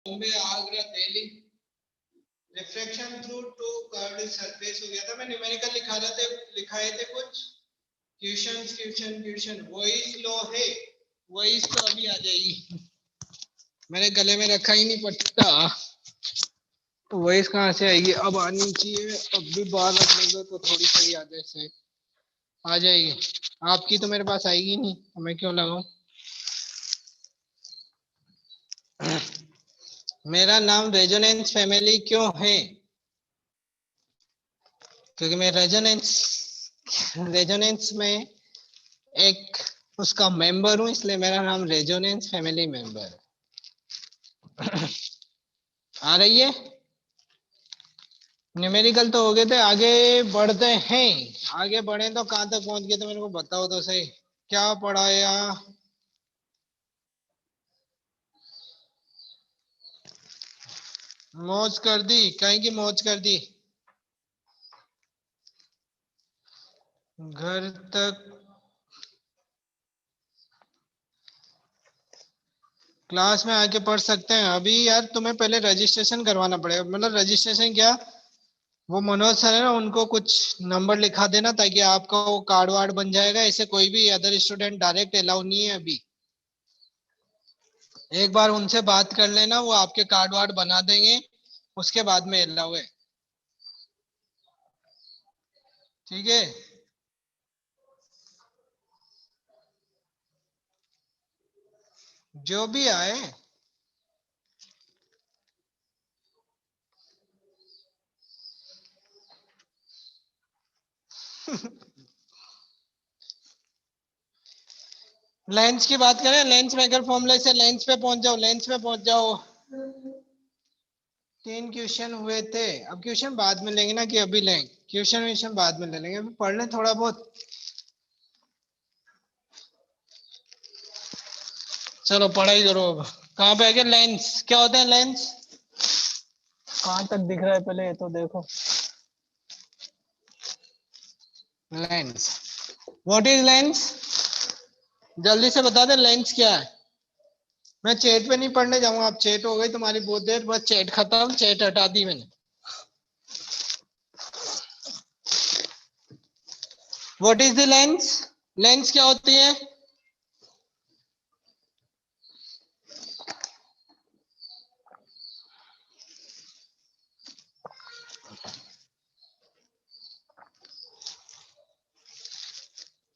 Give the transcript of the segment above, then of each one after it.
Bombay, Agra, Delhi. Refraction through two curved surface हो गया था। मैं न्यूमेरिकल लिखाए थे कुछ क्वेश्चन। वॉइस लो है, वॉइस तो अभी आ जाएगी। मेरे गले में रखा ही नहीं पट्टा, तो वॉइस कहाँ से आएगी? अब आनी चाहिए। अब भी बाहर रखने दो तो थोड़ी सही आ जाए से आ जाएगी। आपकी तो मेरे पास आएगी नहीं, तो मैं क्यों लगाऊं? मेरा नाम रेजोनेंस फैमिली क्यों है? क्योंकि मैं रेजोनेंस में एक उसका मेंबर हूं, इसलिए मेरा नाम रेजोनेंस फैमिली मेंबर। आ रही है? न्यूमेरिकल तो हो गए थे, आगे बढ़ते हैं। आगे बढ़े तो कहां तक पहुंच गए तो मेरे को बताओ तो सही। क्या पढ़ाया? मौज कर दी? कहीं की मौज कर दी? घर तक क्लास में आके पढ़ सकते हैं। अभी यार तुम्हें पहले रजिस्ट्रेशन करवाना पड़ेगा। मतलब रजिस्ट्रेशन क्या, वो मनोज सर है ना, उनको कुछ नंबर लिखा देना ताकि आपका वो कार्ड वार्ड बन जाएगा। ऐसे कोई भी अदर स्टूडेंट डायरेक्ट अलाउ नहीं है अभी। एक बार उनसे बात कर लेना, वो आपके कार्ड वार्ड बना देंगे, उसके बाद में अलाउ है। ठीक है? जो भी आए। लेंस की बात करें, लेंस मेकर फॉर्मूले से लेंस पे पहुंच जाओ, लेंस पे पहुंच जाओ। 3 क्वेश्चन हुए थे। अब क्वेश्चन बाद में लेंगे ना कि अभी लेंगे? क्वेश्चन बाद में ले लेंगे, अभी पढ़ लें थोड़ा बहुत। चलो पढ़ाई करो अब। कहाँ पे आगे लेंस क्या होता है? लेंस कहाँ तक दिख रहा है पहले ये तो देखो। Lens, what is lens? जल्दी से बता दे लेंस क्या है। मैं चैट पे नहीं पढ़ने जाऊंगा। आप चैट हो गई तुम्हारी बहुत देर, बस चैट खत्म, चैट हटा दी मैंने। What is the lens? Lens क्या होती है?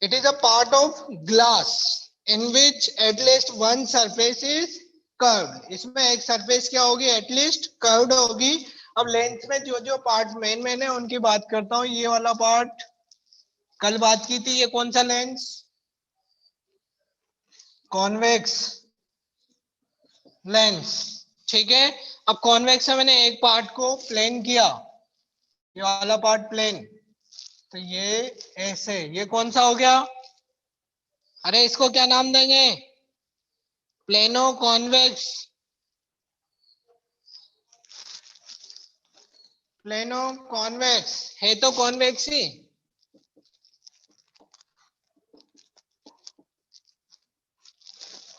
It is a part of glass in which at least one surface is curved. इसमें एक सरफेस क्या होगी? एटलीस्ट कर्व्ड होगी। अब लेंस में जो जो पार्ट मेन है उनकी बात करता हूँ। ये वाला पार्ट कल बात की थी। ये कौन सा लेंस? Convex lens. ठीक है। अब कॉन्वेक्स में मैंने एक पार्ट को प्लेन किया, ये वाला पार्ट प्लेन, तो ये ऐसे, ये कौन सा हो गया? अरे इसको क्या नाम देंगे? Plano convex. प्लेनो कॉन्वेक्स है तो कॉन्वेक्स ही।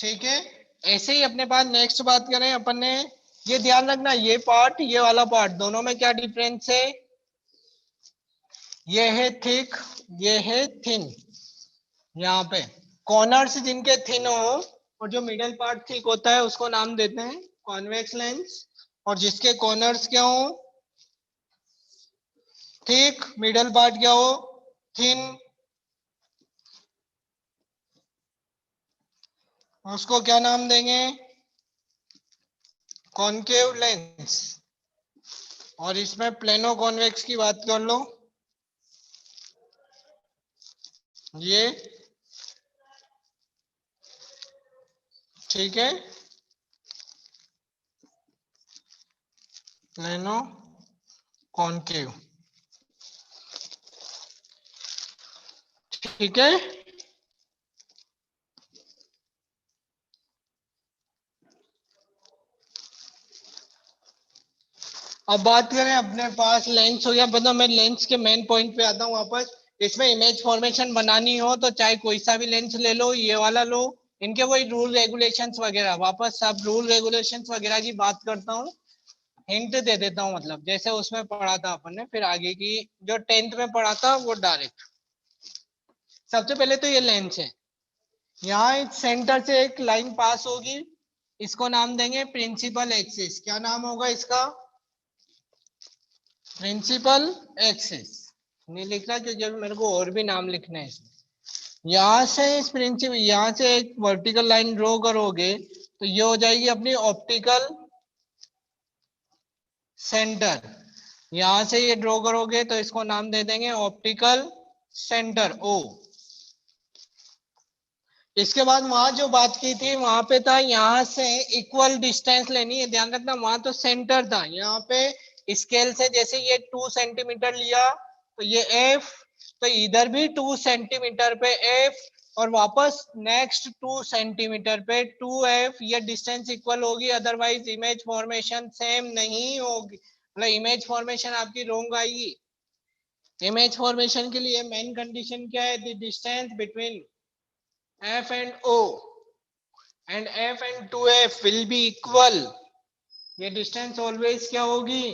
ठीक है। ऐसे ही अपने पास नेक्स्ट बात करें अपन ने, ये ध्यान रखना, ये पार्ट ये वाला पार्ट दोनों में क्या डिफरेंस है? ये है थिक, ये है थिन। यहाँ पे कॉर्नर्स जिनके थिन हो और जो मिडल पार्ट थिक होता है उसको नाम देते हैं कॉन्वेक्स लेंस। और जिसके कॉर्नर्स क्या हो? थिक, मिडल पार्ट क्या हो? थिन, उसको क्या नाम देंगे? Concave lens. और इसमें प्लेनो कॉन्वेक्स की बात कर लो, ये ठीक है, प्लेनो कॉनकेव। ठीक है। अब बात करें अपने पास लेंस हो गया, मतलब मैं लेंस के मेन पॉइंट पे आता हूँ वापस। इसमें इमेज फॉर्मेशन बनानी हो तो चाहे कोई सा भी लेंस ले लो, ये वाला लो इनके वही रूल रेगुलेशंस वगैरह, वापस सब रूल रेगुलेशंस वगैरह की बात करता हूँ, हिंट दे देता हूँ, मतलब जैसे उसमें पढ़ा था अपन ने, फिर आगे की जो 10th में पढ़ा था वो डायरेक्ट। सबसे पहले तो ये लेंस है, यहाँ एक सेंटर से एक लाइन पास होगी, इसको नाम देंगे प्रिंसिपल एक्सिस। क्या नाम होगा इसका? Principal axis. नहीं लिख रहा क्योंकि अभी मेरे को और भी नाम लिखना है इसमें। यहाँ से इस प्रिंसिपल, यहाँ से एक वर्टिकल लाइन ड्रॉ करोगे तो ये हो जाएगी अपनी ऑप्टिकल सेंटर। यहां से ये ड्रॉ करोगे तो इसको नाम दे देंगे ऑप्टिकल सेंटर ओ। इसके बाद वहां जो बात की थी वहां पे था यहां से इक्वल डिस्टेंस लेनी है, ध्यान रखना, वहां तो सेंटर था, यहाँ पे स्केल से जैसे ये 2 सेंटीमीटर लिया तो ये एफ, तो इधर भी 2 सेंटीमीटर पे एफ, और वापस नेक्स्ट 2 सेंटीमीटर पे 2f, ये डिस्टेंस इक्वल होगी, अदरवाइज इमेज फॉर्मेशन सेम नहीं होगी, मतलब इमेज फॉर्मेशन आपकी रॉन्ग आएगी। इमेज फॉर्मेशन के लिए मेन कंडीशन क्या है? The distance between f and o and f and 2f will be equal। ये डिस्टेंस ऑलवेज क्या होगी?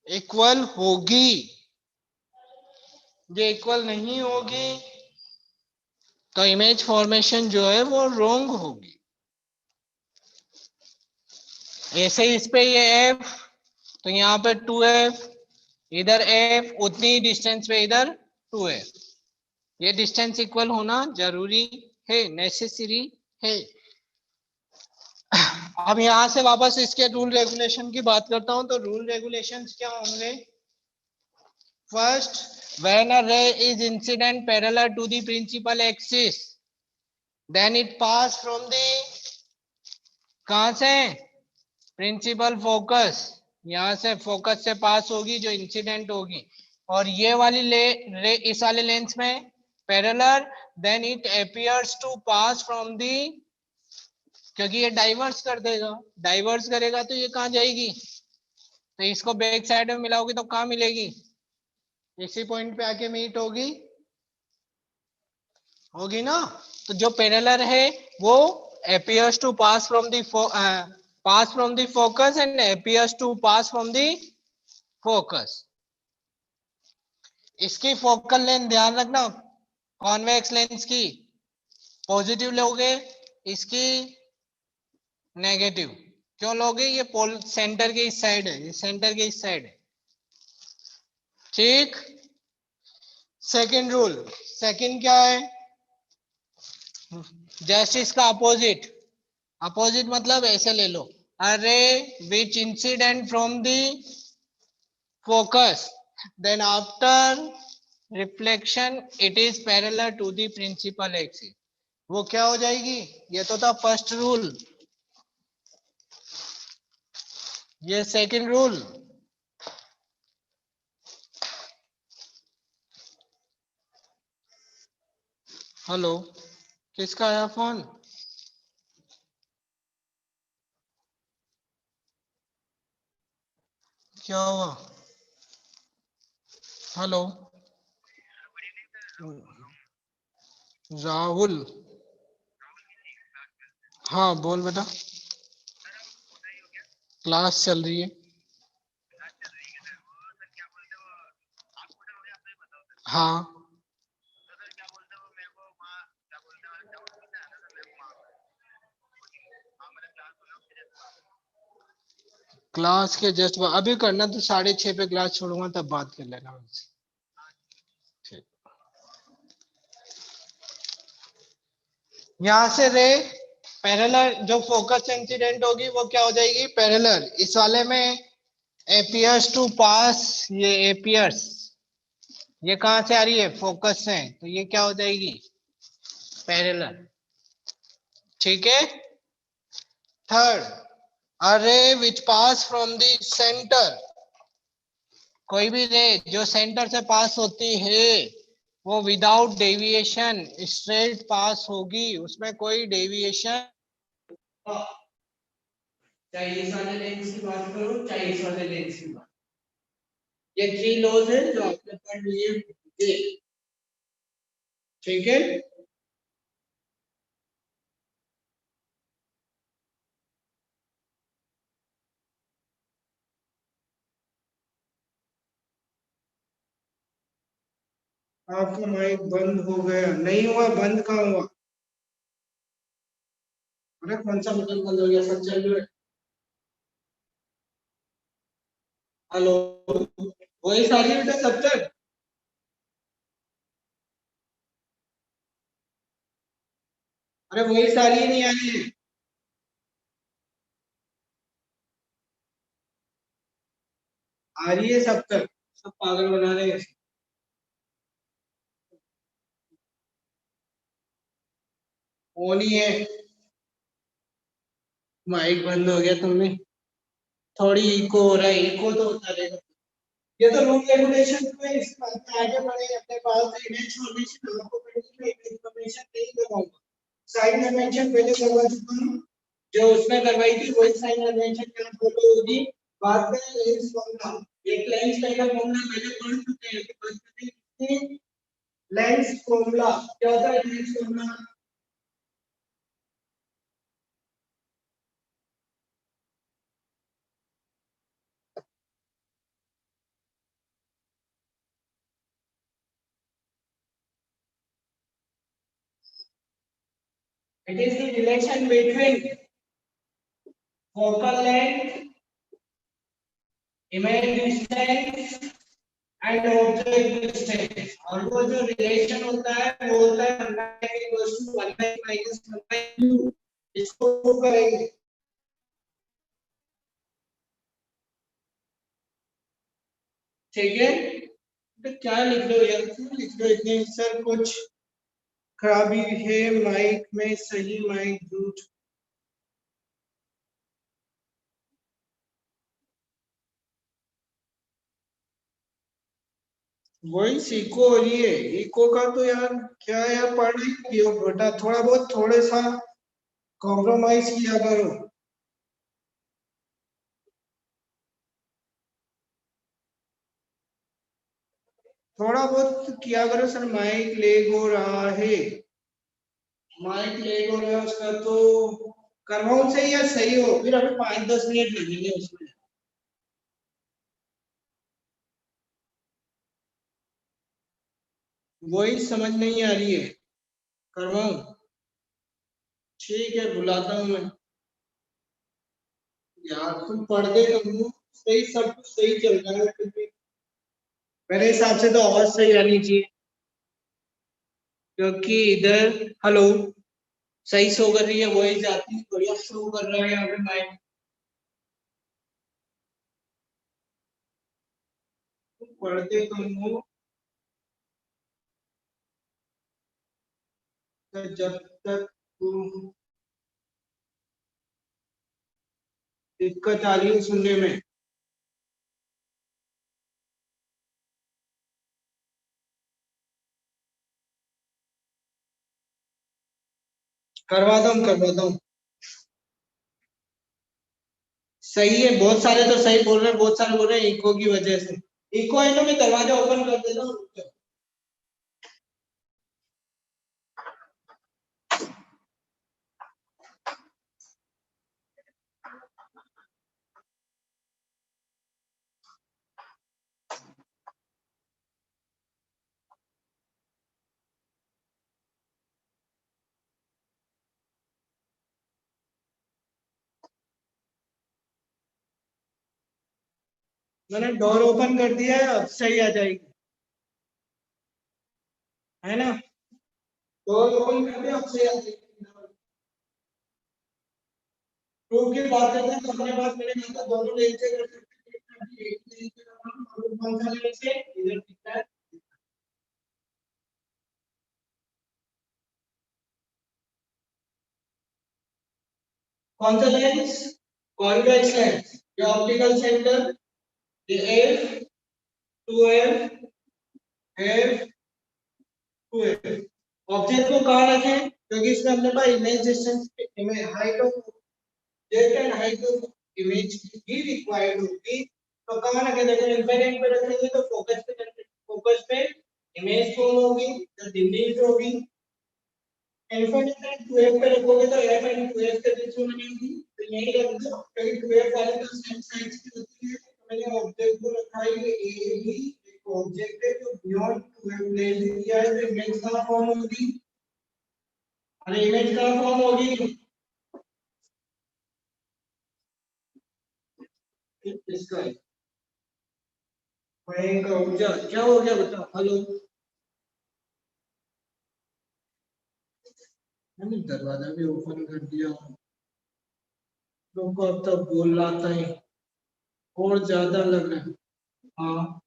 इक्वल होगी। ये इक्वल नहीं होगी तो इमेज फॉर्मेशन जो है वो रॉन्ग होगी। ऐसे इस पे ये f, तो यहाँ पे 2f, इधर f, उतनी डिस्टेंस पे इधर 2f, ये डिस्टेंस इक्वल होना जरूरी है, नेसेसरी है। अब यहां से वापस इसके रूल रेगुलेशन की बात करता हूं, तो रूल रेगुलेशंस क्या होंगे? First, when a ray is incident parallel to the principal axis, then it pass from the, कहां से? प्रिंसिपल फोकस, यहां से फोकस से पास होगी जो इंसिडेंट होगी, और ये वाली रे इस वाले लेंस में parallel, then it appears to pass from the, क्योंकि ये डाइवर्स कर देगा, डाइवर्स करेगा तो ये कहां जाएगी? तो इसको बैक साइड में मिलाओगे तो कहां मिलेगी? इसी पॉइंट पे आके मीट होगी, होगी ना। तो जो पैरेलल है वो appears to pass from the focus and appears to pass from the focus। इसकी फोकल लेंथ ध्यान रखना, कॉन्वेक्स लेंस की पॉजिटिव लोगे, इसकी नेगेटिव। क्यों लोगे? ये पोल सेंटर के इस साइड है, ये सेंटर के इस साइड है, ठीक। सेकंड रूल, सेकंड क्या है? जस्ट इसका अपोजिट, अपोजिट मतलब ऐसे ले लो, a ray which incident from the focus, then after reflection it is parallel to the principal axis, वो क्या हो जाएगी? ये तो था फर्स्ट रूल, ये सेकंड रूल। हेलो, किसका आया फोन? क्या हुआ? हेलो, राहुल, हाँ बोल बेटा। क्लास चल रही है। हाँ, क्लास के जस्ट अभी करना तो 6:30 पे क्लास छोड़ूंगा तब बात कर लेना मुझसे। ठीक। यहाँ से रे पैरेलल, जो फोकस इंसिडेंट होगी वो क्या हो जाएगी? पैरेलल। इस वाले में एपियर्स टू पास, ये एपियर्स, ये कहां से आ रही है? फोकस से, तो ये क्या हो जाएगी? पैरेलल, ठीक है। थर्ड, अ रे विच पास फ्रॉम द सेंटर, कोई भी रे जो सेंटर से पास होती है वो विदाउट डेविएशन स्ट्रेट पास होगी, उसमें कोई डेविएशन, चाहे इस वाले लेंस की बात करो चाहे इस वाले लेंस की बात, ये 3 लॉज है जो आपने पढ़ लिए, ठीक है। आपका माइक बंद हो गया। नहीं हुआ बंद, कहाँ हुआ? अरे कौन सा बटन बंद हो गया? सब चल रहा है। हेलो, वही सारी बेटा सब तक। अरे वही सारी नहीं आ रही है। आ रही है सब तक। सब पागल बना रहे हैं। फोन ही है। माइक बंद हो गया तुमने। थोड़ी इको हो रहा है, इको तो होता रहेगा। ये तो रूल रेगुलेशन में इस बात पे आगे बढ़े अपने पास इमेज फॉर्मेशन आपको करनी है, इमेज फॉर्मेशन नहीं करवाऊंगा। साइन कन्वेंशन पहले करवा चुका हूँ। जो उसमें करवाई थी वही साइन कन्वेंशन का फोटो होगी। बाद में लेंस फॉर्मूला, एक लेंस का फॉर्मूला पहले पढ़ चुके हैं कि बात करते हैं लेंस फॉर्मूला क्या होता है। Lens formula it is the relation between focal length, image distance and object distance. और वो जो रिलेशन होता है वो होता है 1 इक्वल्स टू 1 माइनस 1/2। इसको प्रूव करेंगे। ठीक है, तो क्या लिख रहे हो यार, क्यों लिख रहे हो इतने? सर कुछ खराबी है माइक में, सही माइक झूठ। वही सीखो। और ये इको का तो यार क्या यार, पढ़ ही हो बेटा, थोड़ा बहुत थोड़े सा कॉम्प्रोमाइज किया करो। थोड़ा बहुत किया करो सर। माइक लेग हो रहा है, माइक लेग हो रहा है उसका तो करवाओ सही या सही हो, फिर अभी 5-10 मिनट लगेंगे उसमें। वही समझ नहीं आ रही है, करवाऊं? ठीक है बुलाता हूँ मैं। यार तुम पढ़ दे तो हूँ, सही सब कुछ सही चल रहा है फिर भी मेरे हिसाब से तो आवाज सही आनी चाहिए। क्योंकि इधर हेलो सही शो कर रही है, वही जाती बढ़िया शो कर रहा है यहाँ पे माइक। पढ़ते तो हूँ तो जब तक दिक्कत आ रही है सुनने में। करवाता हूँ। सही है, बहुत सारे तो सही बोल रहे हैं, बहुत सारे बोल रहे हैं इको की वजह से। इको है तो मैं दरवाजा ओपन कर देता हूँ। मैंने डोर ओपन कर दिया है, अब सही आ जाएगी, है ना? डोर ओपन कर दिया, अब सही आ जाएगी। प्रूफ की बात करते हैं तो अपने पास मैंने कहा था दोनों लेंस से कर सकते हैं। एक लेंस से कर रहा हूं, और कौन सा लेंस है इधर दिखता है। कौन सा लेंस? Convex lens. ये ऑप्टिकल सेंटर, ये F two F two F. Object को कहाँ रखें? क्योंकि इसमें हमने पास image distance, image height of depth and height of image भी रिक्वायर्ड होगी। तो कहाँ रखें? देखो इंफिनिट पे रखेंगे तो फोकस पे, फोकस पे इमेज कौन होगी? जो इमेज होगी। इंफिनिट एंड 2f पे रखोगे तो f एंड 2f के बीच में बनेगी, तो यही रख दो क्योंकि 2f वाले तो सेम साइज की होती है। तो मैंने ऑब्जेक्ट को रखा है ये a b, एक ऑब्जेक्ट है जो बियॉन्ड 2f प्लेस कहाँ फॉर्म होगी? अरे इमेज कहाँ फॉर्म होगी? इसका क्या हो गया बेटा? हेलो, मैंने दरवाजा भी ओपन कर दिया। लोग अब तक बोल रहा था और ज्यादा लग रहा है। हाँ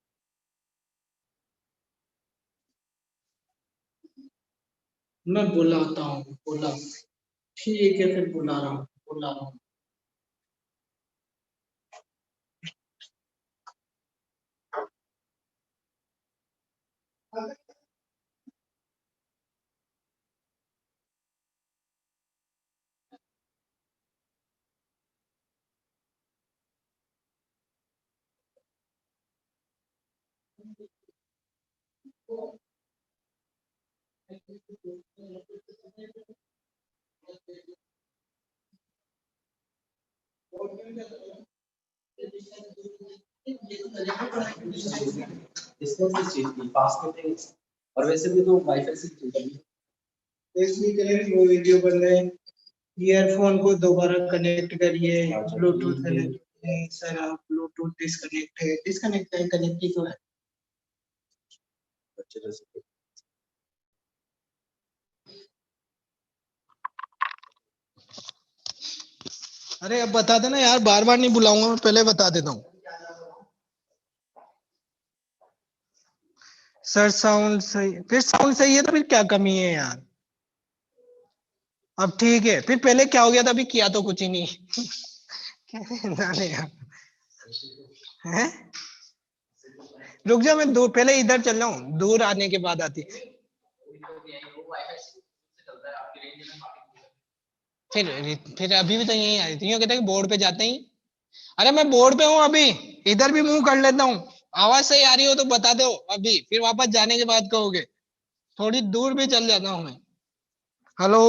मैं बुलाता हूँ, बुला, ठीक है फिर बुला रहा हूँ, बुला रहा हूँ। इसमें से चीज थी पास में थे और वैसे भी तो वाईफाई से चलता है। इसलिए कनेक्ट वो वीडियो बन रहे हैं। ईयरफोन को दोबारा कनेक्ट करिए, ब्लूटूथ कनेक्ट है सर, आप ब्लूटूथ डिस्कनेक्ट है, कनेक्ट ही तो है। अच्छे तरह से अरे अब बता देना यार, बार बार नहीं बुलाऊंगा मैं, पहले बता देता हूँ। सर साउंड सही, फिर साउंड सही है तो फिर क्या कमी है यार? अब ठीक है, फिर पहले क्या हो गया था? अभी किया तो कुछ ही नहीं। कैसे जाने यार? हैं? रुक जा, मैं दूर पहले इधर चल रहा हूँ, दूर आने के बाद आती। फिर अभी भी तो यही आ रही थी, यूँ कहते हैं कि बोर्ड पे जाते ही। अरे मैं बोर्ड पे हूँ अभी, इधर भी मुंह कर लेता हूँ। आवाज सही आ रही हो तो बता दो अभी, फिर वापस जाने के बाद कहोगे। थोड़ी दूर भी चल जाता हूँ मैं। हेलो,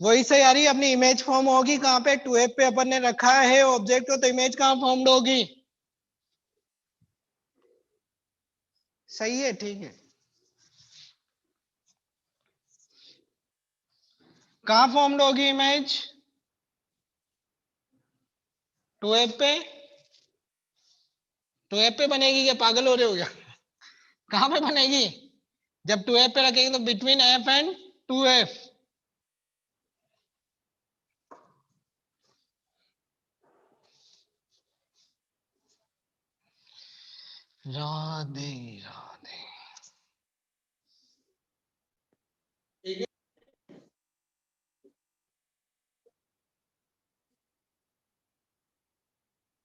वही सही आ रही है। अपनी इमेज फॉर्म होगी कहाँ पे? 2F पे अपन ने रखा है ऑब्जेक्ट, तो इमेज कहाँ फॉर्म्ड होगी? सही है, ठीक है। कहाँ फॉर्म्ड होगी इमेज? 2F पे। 2F पे बनेगी क्या? पागल हो रहे हो क्या? कहाँ पे बनेगी? जब 2F पे रखेंगे तो between F and 2F। Radhe Radhe.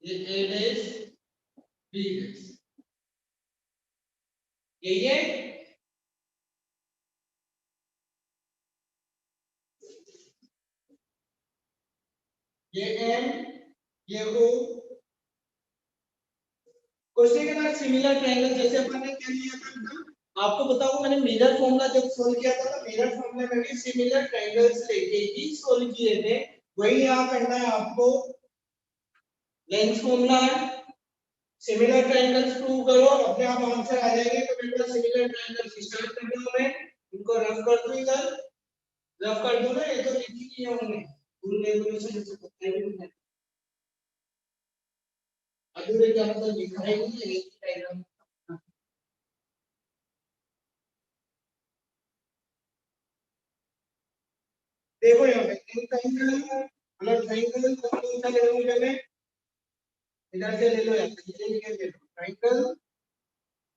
ये A डैश B डैश, यही है। ये M, ये O। क्वेश्चन के बाद सिमिलर ट्रायंगल जैसे अपन ने क्या लिया था, आपको बताऊं, मैंने मिरर फॉर्मूला जब सोल्व किया था तो मिरर फॉर्मूला में भी सिमिलर ट्रायंगल्स लेके ही सोल्व किए थे। वही यहां करना है आपको। लेंस फॉर्मूला है, सिमिलर ट्रायंगल्स प्रूव करो, अपने आप आंसर आ जाएंगे। तो मेरे पास सिमिलर ट्रायंगल्स स्टार्ट कर रहा हूं मैं, इनको रफ कर दूं इधर, रफ कर दूं ना, ये तो लिख ही किया हमने फुल रेजोल्यूशन से पता ही नहीं है। अधूरे क्या मतलब लिखा ही नहीं है एक डायग्राम। देखो यहाँ पे तीन ट्रायंगल है, मतलब ट्रायंगल कौन सा ले लूं मैं? इधर से ले लो, यहाँ से ले लो triangle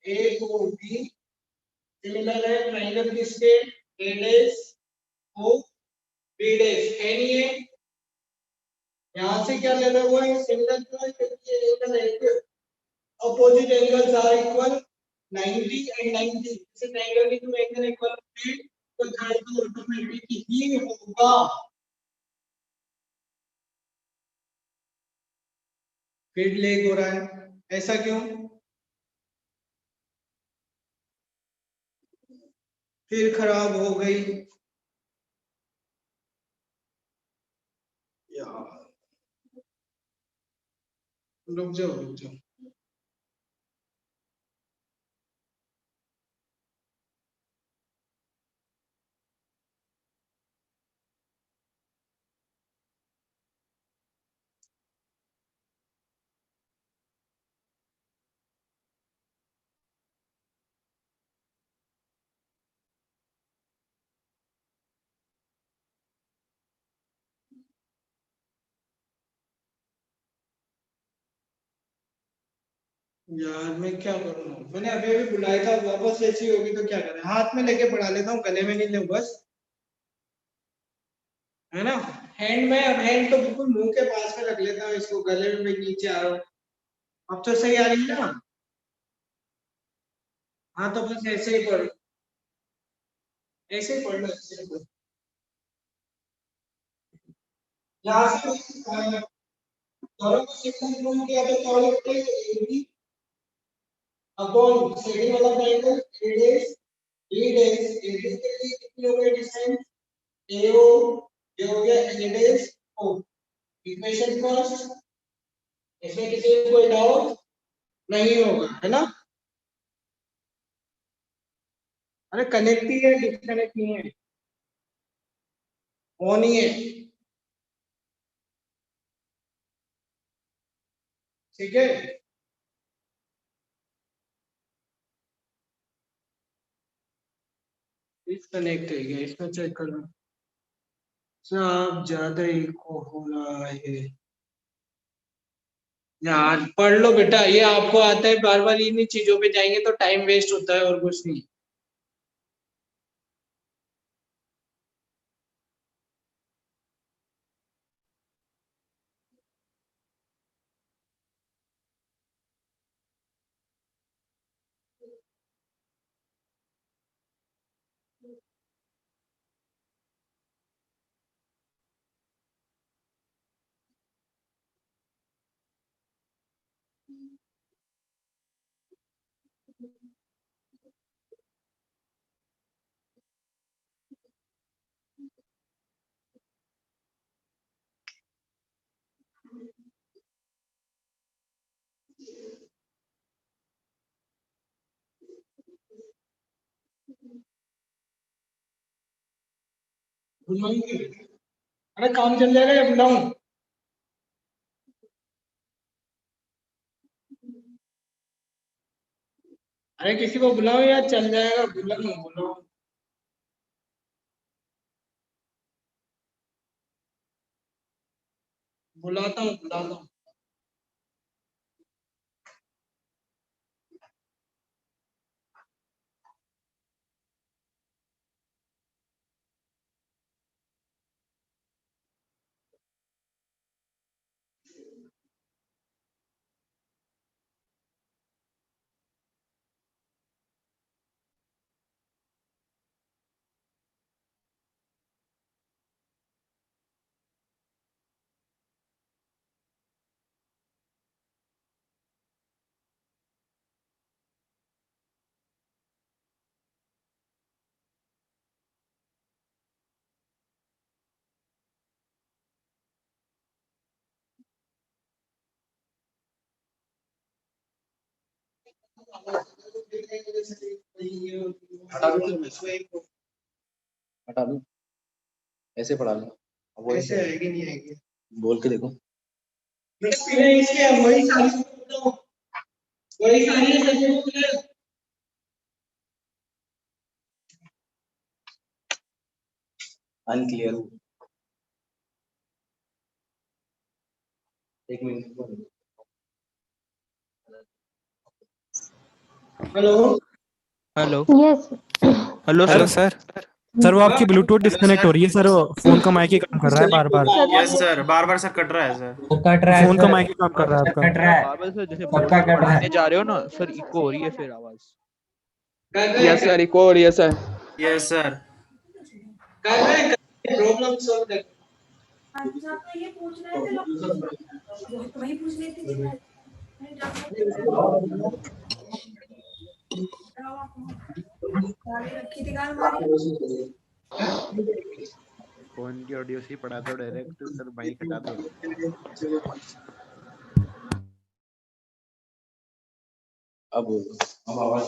A O B. Similar है ट्रायंगल किसके? A dash O B dash है नहीं है। यहाँ से क्या लेना हुआ है? सिमिलर क्यों है? क्योंकि ये एंगल है, opposite angles are equal 90 and 90। इसे ट्रायंगल के टू एंगल इक्वल है तो थर्ड तो ऑटोमेटिक ही होगा। फिर लेग हो रहा है, ऐसा क्यों? फिर खराब हो गई यार। रुक जाओ, रुक जाओ। यार मैं क्या करूँ, मैंने अभी अभी बुलाया था, वापस ऐसी होगी तो क्या करें, हाथ में लेके पढ़ा लेता हूँ, गले में नहीं ले बस, है ना। हैंड में, अब हैंड तो बिल्कुल मुंह के पास में रख लेता हूँ इसको, गले में मैं नीचे आ रहा हूँ। अब तो सही आ रही है ना। हाँ तो बस ऐसे ही पढ़, ऐसे ही पढ़ लो, ऐसे ही पढ़। यहाँ से दोनों को सिग्नल प्रूव किया तो क्या लिखते हैं, अपॉन सेकंड वाला triangle A dash B dash, A dash के लिए कितनी हो गई डिस्टेंस, ए ओ, ये हो गया ए डैश ओ। इक्वेशन फर्स्ट, इसमें किसी को कोई डाउट नहीं होगा, है ना। अरे कनेक्ट ही है, डिस्कनेक्ट नहीं है, ऑन ही है, ठीक है। डिस्कनेक्ट है क्या, इसमें चेक कर लो। सब ज्यादा ही को हो रहा है यार, पढ़ लो बेटा, ये आपको आता है, बार बार इन्हीं चीजों पे जाएंगे तो टाइम वेस्ट होता है और कुछ नहीं। बुलाऊंगी, अरे काम चल जाएगा या बुलाऊं। अरे किसी को बुलाओ यार, चल जाएगा, बुलाओ बुलाओ। बुलाता हूँ बुलाता हूँ। हटा दो फिर मैं हटा दो, ऐसे पढ़ा लो, अब वो ऐसे आएगी नहीं आएगी, बोल के देखो। इसके वही सारी, वही सारी सब्जेक्ट। अनक्लियर, एक minute. Hello. Hello. Yes. Hello hello sir. Sir sir वो आपकी ब्लूटूथ हेलो डिस्कनेक्ट सर, हो रही है सर, वो फोन का माइक ही काम कर रहा है बार बार। सर यस सर, बार बार सर कट रहा है सर। वो कट रहा है फोन का सर, माइक ही काम कर रहा है आपका। कट रहा है, बार सर जैसे बोर्ड पक्का पे कट रहा पढ़ाने है। जा रहे हो ना सर, इको हो रही है फिर आवाज। यस सर, एक और यस सर, यस सर। कर रहे हैं, प्रॉब्लम सॉल्व कर। अच्छा तो ये पूछ रहे थे लोग, तो वही पूछ लेते थे। रखी थी गाल हमारी। फोन की ऑडियो से ही पढ़ा दो डायरेक्ट, सर माइक हटा दो। अब अब आवाज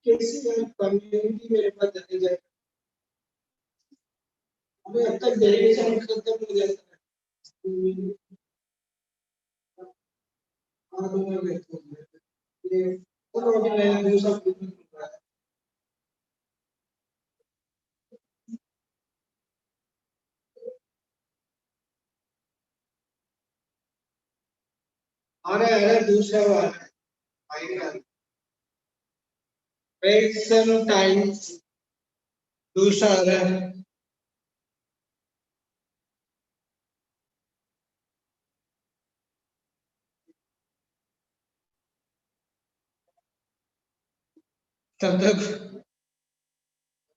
कैसे कम्युनिटी मेरे पास चली जाए, अभी अब तक डेरिवेशन खत्म हो जाता है। हाँ, तो मैं देखता हूँ। अरे दूसरा वाला sometimes दूसरा आ रहा है तब तक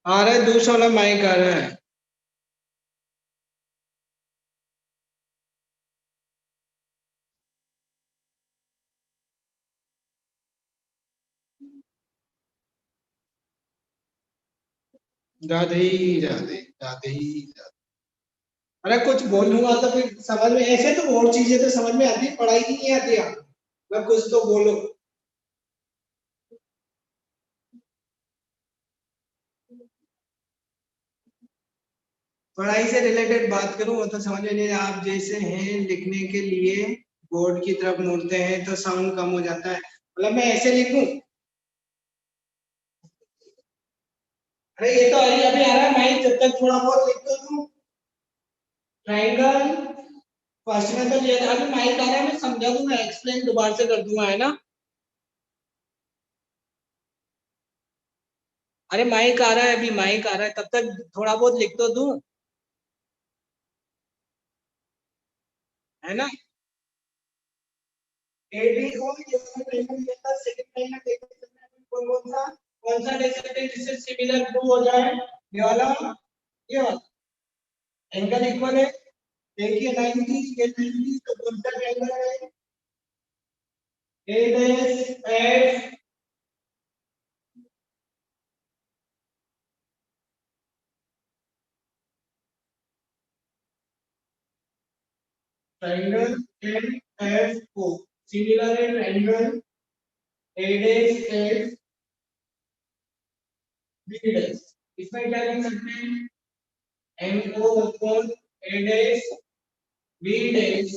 आ रहा है दूसरा वाला माइक आ रहा है राधे राधे राधे राधे। अरे कुछ बोलूंगा तो फिर समझ में ऐसे तो बहुत चीजें तो समझ में आती पढ़ाई की नहीं आती आप मैं कुछ तो बोलो पढ़ाई से रिलेटेड बात करूं वो तो समझ में नहीं आप जैसे हैं लिखने के लिए बोर्ड की तरफ मुड़ते हैं तो साउंड कम हो जाता है मतलब मैं ऐसे लिखूं अरे ये तो अभी आ रहा है माइक जब तक थोड़ा बहुत लिख तो दूं ट्रायंगल फर्स्ट में तो ये अभी माइक आ रहा है मैं समझा दूंगा एक्सप्लेन दोबारा से कर दूंगा है ना अरे माइक आ रहा है अभी माइक आ रहा है तब तक थोड़ा बहुत लिख तो दूं है ना एडी को सेकंड कौन सा ले सकते हैं जिससे सिमिलर प्रूव हो जाए ये वाला एंगल इक्वल है देखिए 90 ये 90 तो कौन सा एंगल है A dash F triangle N F को सिमिलर है triangle A dash F B dash इसमें क्या लिख सकते हैं M O upon A dash B dash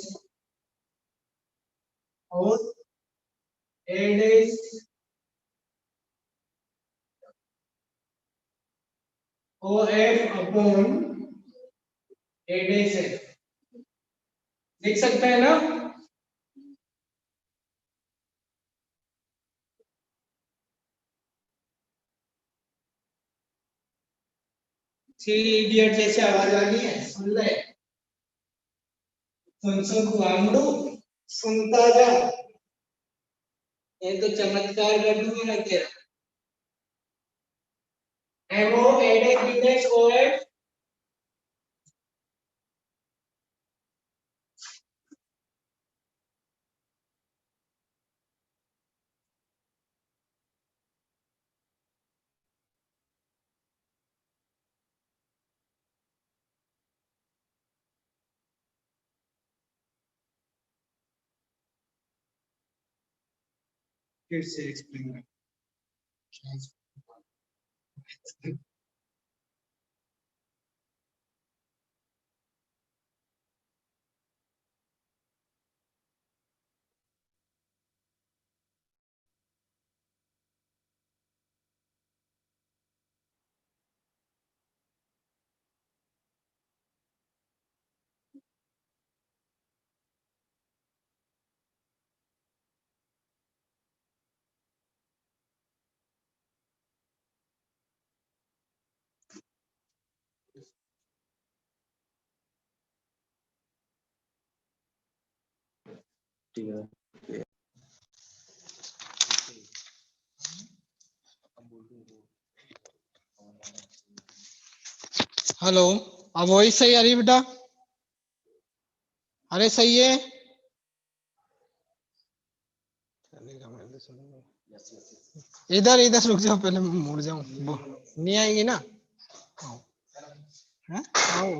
और A dash O F upon A dash F लिख सकते हैं ना थ्री इडियट जैसे आवाज आ रही है सुन ले सुन खुआंडू सुनता जा ये तो चमत्कार कर दूंगा ना तेरा एमओ एडेक्स बीडेक्स ओएफ फिर से एक्सप्लेन ठीक है हेलो अब वॉइस सही आ रही है बेटा अरे सही है इधर इधर रुक जाओ पहले मैं मुड़ जाऊं नहीं आएंगी ना हैं आओ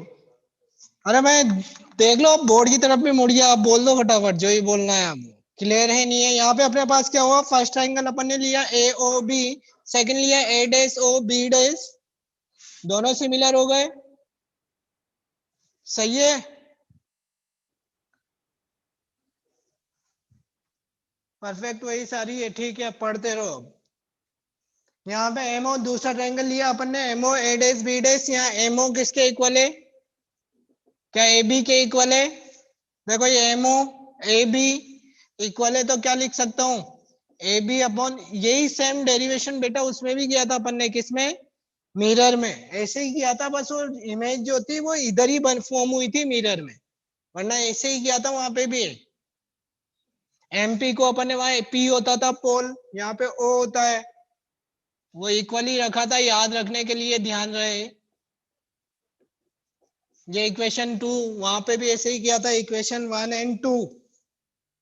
अरे मैं देख लो बोर्ड की तरफ भी मुड़ गया आप बोल दो फटाफट जो ही बोलना है आप क्लियर है नहीं है यहाँ पे अपने पास क्या हुआ फर्स्ट ट्रायंगल अपन ने लिया ए ओ बी सेकंड लिया ए डैश ओ बी डैश दोनों सिमिलर हो गए सही है परफेक्ट वही सारी है, ठीक है, पढ़ते रहो। यहाँ पे एमओ दूसरा ट्रायंगल लिया अपन ने, एमओ ए डैश बी डैश, यहाँ एमओ किसके इक्वल है? क्या ए बी के इक्वल है? देखो ये एमओ ए बी इक्वल है तो क्या लिख सकता हूँ? ए बी अपॉन, यही सेम डेरिवेशन बेटा उसमें भी किया था अपन ने, किसमें? मिरर में ऐसे ही किया था, बस वो इमेज जो थी वो इधर ही फॉर्म हुई थी मिरर में, वरना ऐसे ही किया था वहां पे भी। एमपी को अपन ने वहां पी होता था पोल, यहाँ पे ओ होता है, वो इक्वली रखा था, याद रखने के लिए ध्यान रहे। ये इक्वेशन 2 वहां पे भी ऐसे ही किया था, इक्वेशन 1 एंड 2,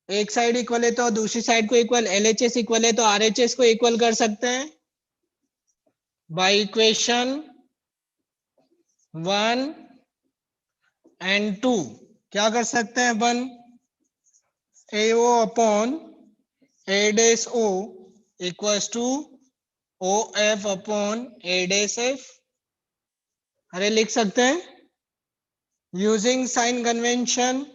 एक साइड इक्वल है तो दूसरी साइड को इक्वल, एलएचएस इक्वल है तो आरएचएस को इक्वल कर सकते हैं बाय इक्वेशन 1 एंड 2। क्या कर सकते हैं अपन? AO upon A dash O equals to OF upon A dash F। अरे लिख सकते हैं using sign convention.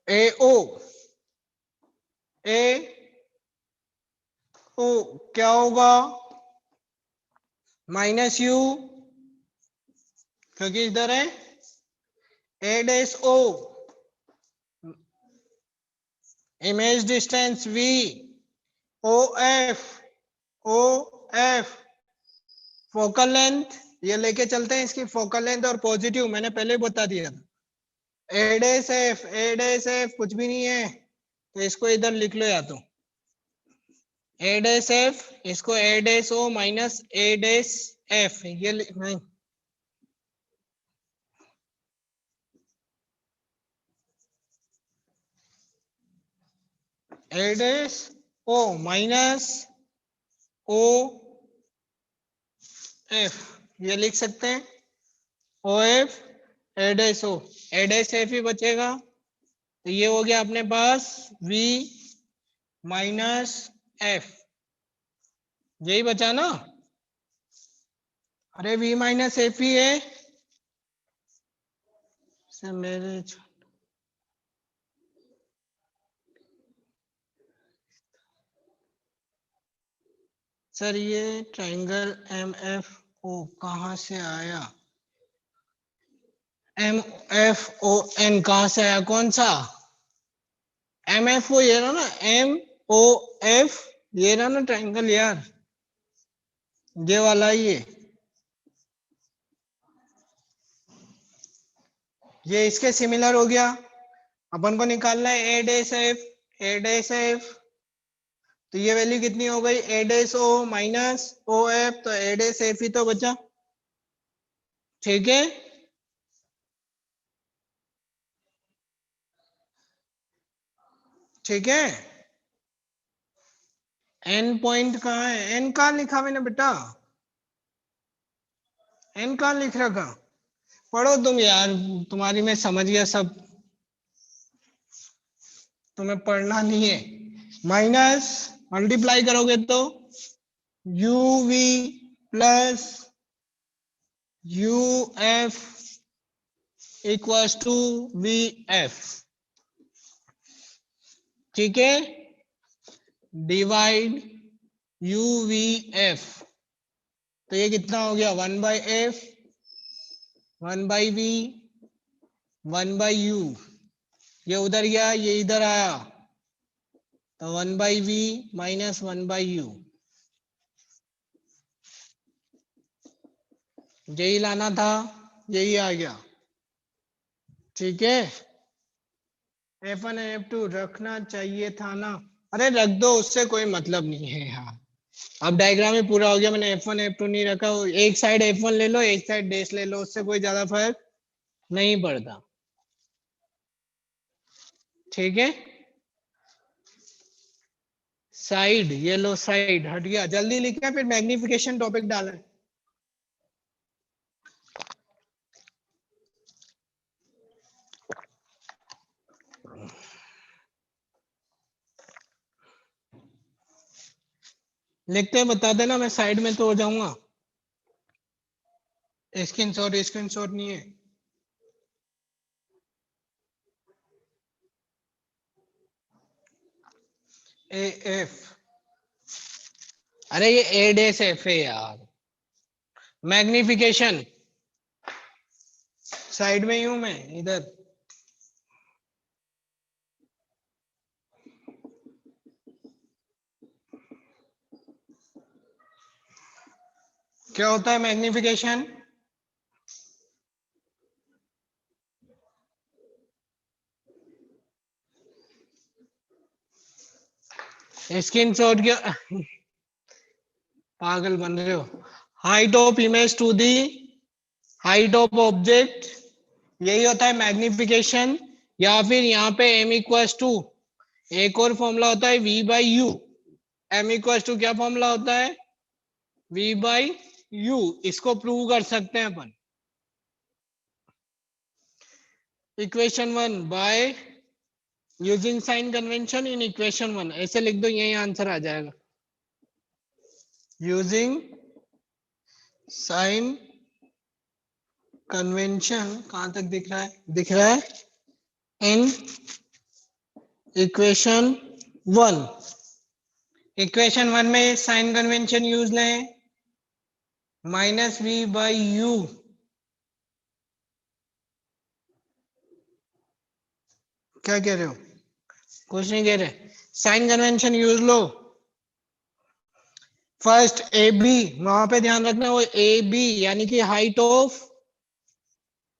AO AO क्या होगा? माइनस यू, क्योंकि इधर है A dash O, image distance V, OF focal length, ये लेके चलते हैं इसकी फोकल लेंथ और पॉजिटिव, मैंने पहले बता दिया था। A डैश F कुछ भी नहीं है तो इसको इधर लिख लो, या तो A डैश F, इसको A dash O minus A dash F, ये नहीं, A dash O minus O F, ये लिख सकते हैं OF A dash O, A dash F ही बचेगा, तो ये हो गया अपने पास V माइनस F, यही बचा ना? अरे V माइनस F ही है, मेरे सर ये ट्रायंगल MFO कहाँ से आया? MFON कहाँ से आया? कौन सा MFO? ये रहा ना MOF, ये रहा ना ट्रायंगल यार, ये वाला ये इसके सिमिलर हो गया। अपन को निकालना है A डैश F, तो ये वैल्यू कितनी हो गई? A dash O minus OF, तो A डैश F ही तो बचा, ठीक है। ठीक है, N पॉइंट कहाँ है? N कहाँ लिखा मैंने बेटा? N कहाँ लिख रखा? पढ़ो तुम यार, तुम्हारी मैं समझ गया सब, तुम्हें पढ़ना नहीं है। माइनस मल्टीप्लाई करोगे तो UV plus UF equals to VF, ठीक है, डिवाइड UVF, तो ये कितना हो गया? 1/F 1/V 1/U, ये उधर गया ये इधर आया, तो 1/V माइनस 1/U, यही लाना था, यही आ गया, ठीक है। F1 F2 रखना चाहिए था ना? अरे रख दो, उससे कोई मतलब नहीं है यार, अब डायग्राम ही पूरा हो गया, मैंने F1 F2 नहीं रखा, एक साइड F1 ले लो, एक साइड डैश ले लो, उससे कोई ज्यादा फर्क नहीं पड़ता, ठीक है। साइड ये लो, साइड हट गया, जल्दी लिखा, फिर मैग्निफिकेशन टॉपिक डाला। लिखते बता देना, मैं साइड में तो हो जाऊंगा। स्क्रीनशॉट नहीं है। ए एफ, अरे ये ए डेस एफ है यार। मैग्निफिकेशन, साइड में ही हूं मैं इधर। क्या होता है मैग्निफिकेशन? स्क्रीनशॉट क्या, पागल बन रहे हो। Height of image to the height of object, यही होता है मैग्निफिकेशन। या फिर यहाँ पे m इक्वल्स टू, एक और फॉर्मूला होता है v by u. m equals to क्या फॉर्मूला होता है? v by u. इसको प्रूव कर सकते हैं अपन। Equation 1 by using sign convention in equation 1, ऐसे लिख दो, यही आंसर आ जाएगा। यूजिंग साइन कन्वेंशन, कहां तक दिख रहा है? दिख रहा है इन इक्वेशन 1। इक्वेशन 1 में साइन कन्वेंशन यूज लें, माइनस वी बाई यू। क्या कह रहे हो? कुछ नहीं कह रहे। साइन कन्वेंशन यूज लो। फर्स्ट ए बी, वहां पे ध्यान रखना, वो ए बी यानी कि हाइट ऑफ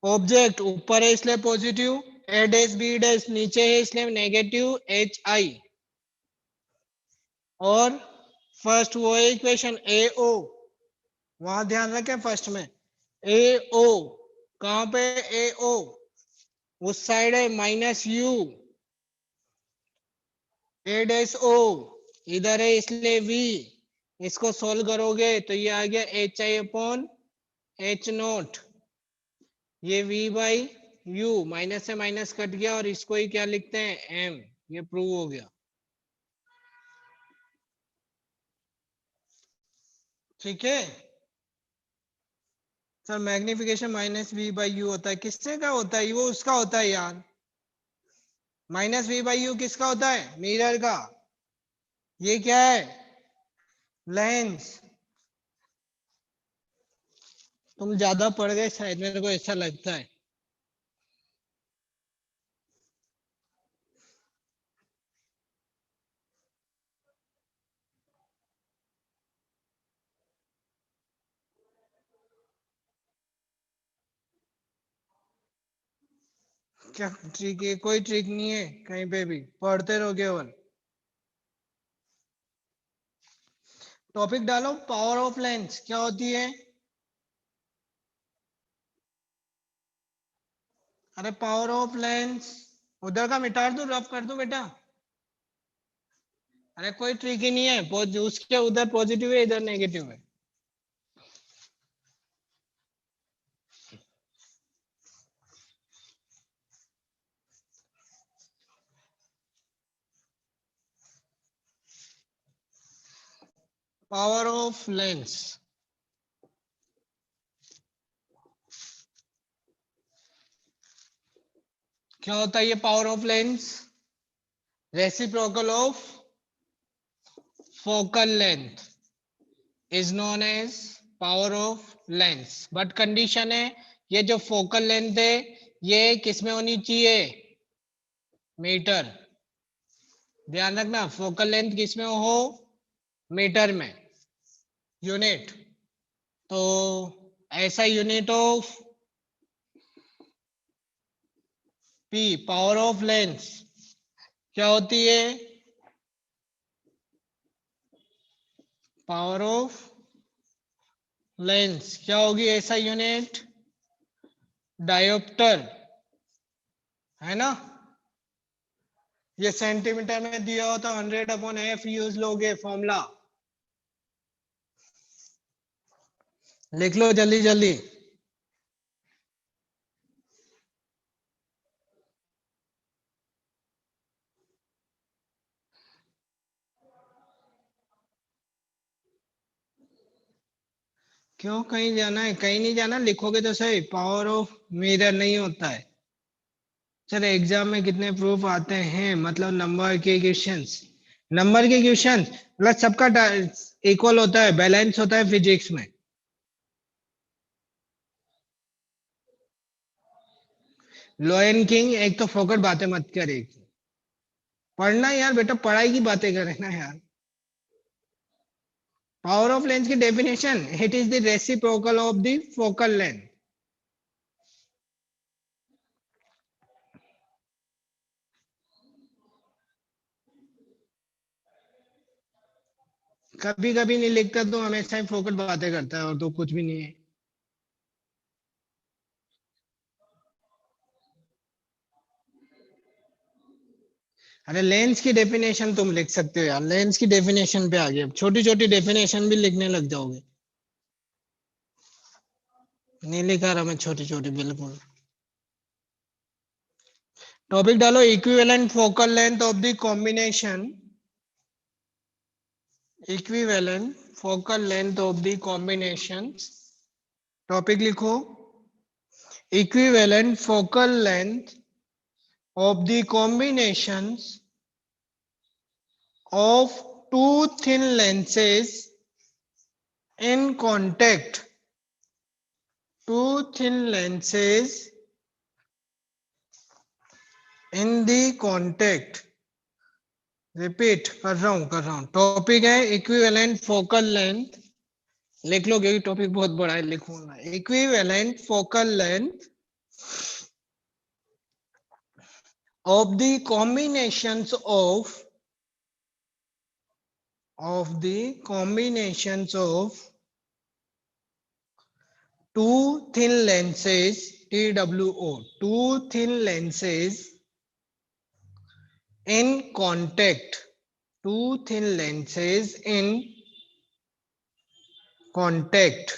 ऑब्जेक्ट ऊपर है इसलिए पॉजिटिव, ए डैश बी डैश नीचे है इसलिए नेगेटिव एच आई। और फर्स्ट वो है इक्वेशन ए ओ, वहां ध्यान रखें फर्स्ट में ए ओ, कहां पे ए ओ? उस साइड है minus u, A dash O इधर है इसलिए वी। इसको सोल्व करोगे तो ये आ गया H I upon H note. ये v बाई यू, माइनस से माइनस कट गया और इसको ही क्या लिखते हैं? m। ये प्रूव हो गया। ठीक है sir. Magnification minus v by u होता है, किससे का होता है? वो उसका होता है यार। माइनस वी बाई यू किसका होता है? मिरर का। ये क्या है? लेंस। तुम ज्यादा पढ़ गए शायद, मेरे को ऐसा लगता है। क्या ट्रिक है? कोई ट्रिक नहीं है कहीं पे भी, पढ़ते रहो केवल। टॉपिक डालो, पावर ऑफ लेंस क्या होती है? अरे पावर ऑफ लेंस, उधर का मिटा दो, रफ कर दो बेटा। अरे कोई ट्रिक ही नहीं है, उसके उधर पॉजिटिव है इधर नेगेटिव है। पावर ऑफ लेंस क्या होता है? ये power of lens reciprocal of focal length is known as power of lens. But condition है, ये जो फोकल लेंथ है ये किस में होनी चाहिए? मीटर। ध्यान रखना, फोकल लेंथ किस में हो? मीटर में, यूनिट। तो ऐसा unit of P, power of lens क्या होती है? पावर ऑफ लेंस क्या होगी ऐसा यूनिट? डायोप्टर, है ना? ये सेंटीमीटर में दिया हो तो 100/f यूज लोगे फॉर्मूला। लिख लो जल्दी जल्दी। क्यों कहीं जाना है? कहीं नहीं जाना, लिखोगे तो सही। पावर ऑफ मिरर नहीं होता है सर। एग्जाम में कितने प्रूफ आते हैं? मतलब नंबर के क्वेश्चंस। नंबर के क्वेश्चन मतलब सबका इक्वल होता है, बैलेंस होता है फिजिक्स में। लॉयन किंग, एक तो फोकट बातें मत कर। एक पढ़ना यार बेटा, पढ़ाई की बातें करें ना यार। पावर ऑफ लेंस की definition, it is the reciprocal of the focal length. कभी कभी नहीं लिखता तो हमेशा ही फोकट बातें करता है, और तो कुछ भी नहीं है। अरे लेंस की डेफिनेशन तुम लिख सकते हो यार, लेंस की डेफिनेशन पे आ गए। अब छोटी छोटी डेफिनेशन भी लिखने लग जाओगे। नहीं लिखा रहा मैं छोटी छोटी, बिल्कुल। टॉपिक डालो, equivalent focal length of the combination. Equivalent focal length of the combination. Topic लिखो, equivalent focal length of the combinations of two thin lenses in contact. Two thin lenses in the contact. Repeat कर रहा हूं। Topic है equivalent focal length. लिख लो क्योंकि topic बहुत बड़ा है, लिखूंगा। Equivalent focal length of the combinations of two thin lenses, TWO, two thin lenses in contact, two thin lenses in contact।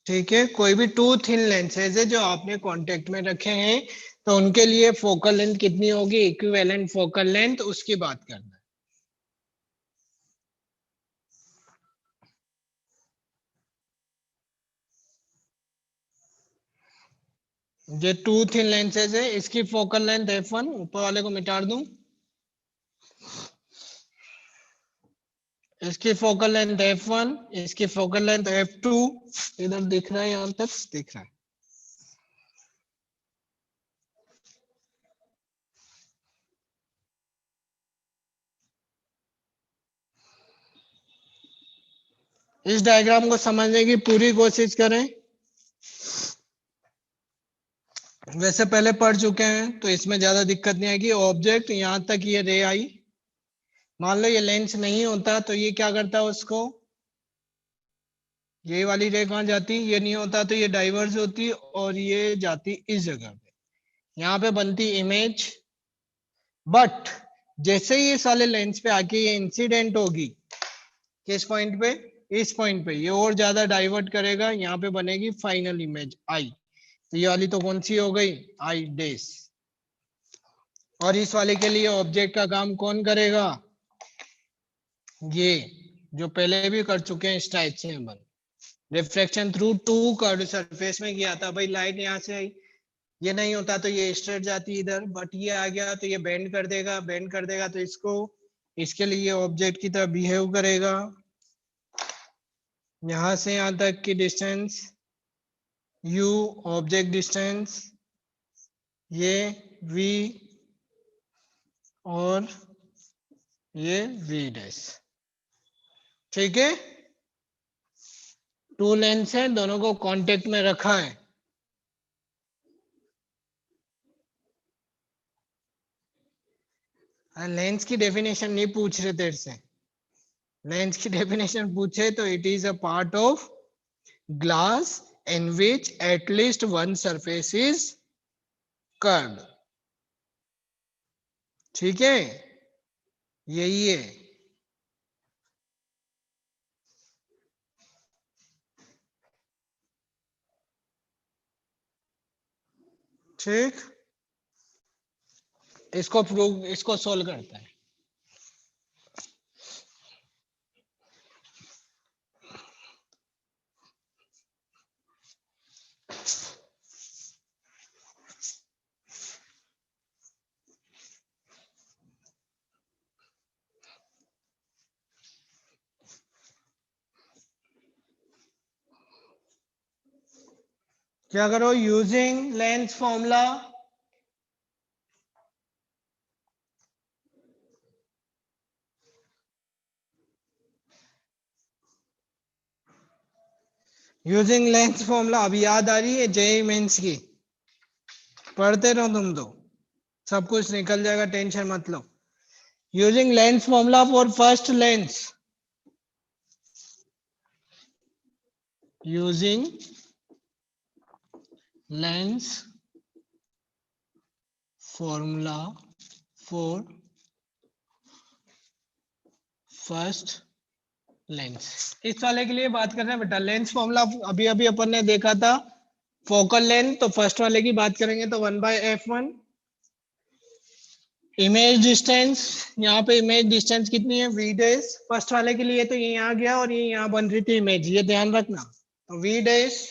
ठीक है, कोई भी टू थिन लेंसेज है जो आपने कांटेक्ट में रखे हैं, तो उनके लिए फोकल लेंथ कितनी होगी? इक्विवेलेंट फोकल लेंथ, उसकी बात करना है। ये टू थिन लेंसेज है, इसकी फोकल लेंथ f1, ऊपर वाले को मिटा दूं। इसकी फोकल लेंथ f1, इसकी फोकल लेंथ f2। इधर दिख रहा है, यहां तक दिख रहा है। इस डायग्राम को समझने की पूरी कोशिश करें। वैसे पहले पढ़ चुके हैं तो इसमें ज्यादा दिक्कत नहीं आएगी। ऑब्जेक्ट यहां तक ये रे आई, मान लो ये लेंस नहीं होता तो ये क्या करता उसको, ये वाली रे कहां जाती? ये नहीं होता तो ये डाइवर्स होती और ये जाती इस जगह पे, यहाँ पे बनती इमेज। बट जैसे ही इस वाले लेंस पे आके ये इंसिडेंट होगी, किस पॉइंट पे? इस पॉइंट पे, ये और ज्यादा डाइवर्ट करेगा, यहाँ पे बनेगी फाइनल इमेज आई। तो ये वाली तो कौन सी हो गई? आई डेस। और इस वाले के लिए ऑब्जेक्ट का काम कौन करेगा? ये जो पहले भी कर चुके हैं इस टाइप से अपन, reflection through two curve surface में किया था भाई। लाइट यहाँ से आई, ये नहीं होता तो ये स्ट्रेट जाती इधर, बट ये आ गया तो ये बेंड कर देगा, बेंड कर देगा तो इसको, इसके लिए ऑब्जेक्ट की तरह बिहेव करेगा। यहां से यहां तक की डिस्टेंस u, ऑब्जेक्ट डिस्टेंस, ये v और ये v डैश। ठीक है, टू लेंस है, दोनों को कांटेक्ट में रखा है। लेंस की डेफिनेशन नहीं पूछ रहे तेरे से। लेंस की डेफिनेशन पूछे तो it is a part of glass in which at least one surface is curved. ठीक है, यही है। ठीक, इसको प्रूव, इसको सोल्व करता है। क्या करो, using lens formula using lens formula. अब याद आ रही है जेई मेंस की? पढ़ते रहो तुम तो, सब कुछ निकल जाएगा, टेंशन मत लो। Using lens formula for first lens, using lens formula for first lens. इस वाले के लिए बात कर रहे हैं बेटा। लेंस फॉर्मूला अभी अभी अपन ने देखा था, फोकल लेंथ। तो फर्स्ट वाले की बात करेंगे तो 1/f1। इमेज डिस्टेंस, यहाँ पे इमेज डिस्टेंस कितनी है, v डैश। फर्स्ट वाले के लिए तो ये यहाँ गया और ये यहाँ बन रही थी इमेज, ये ध्यान रखना। तो v डैश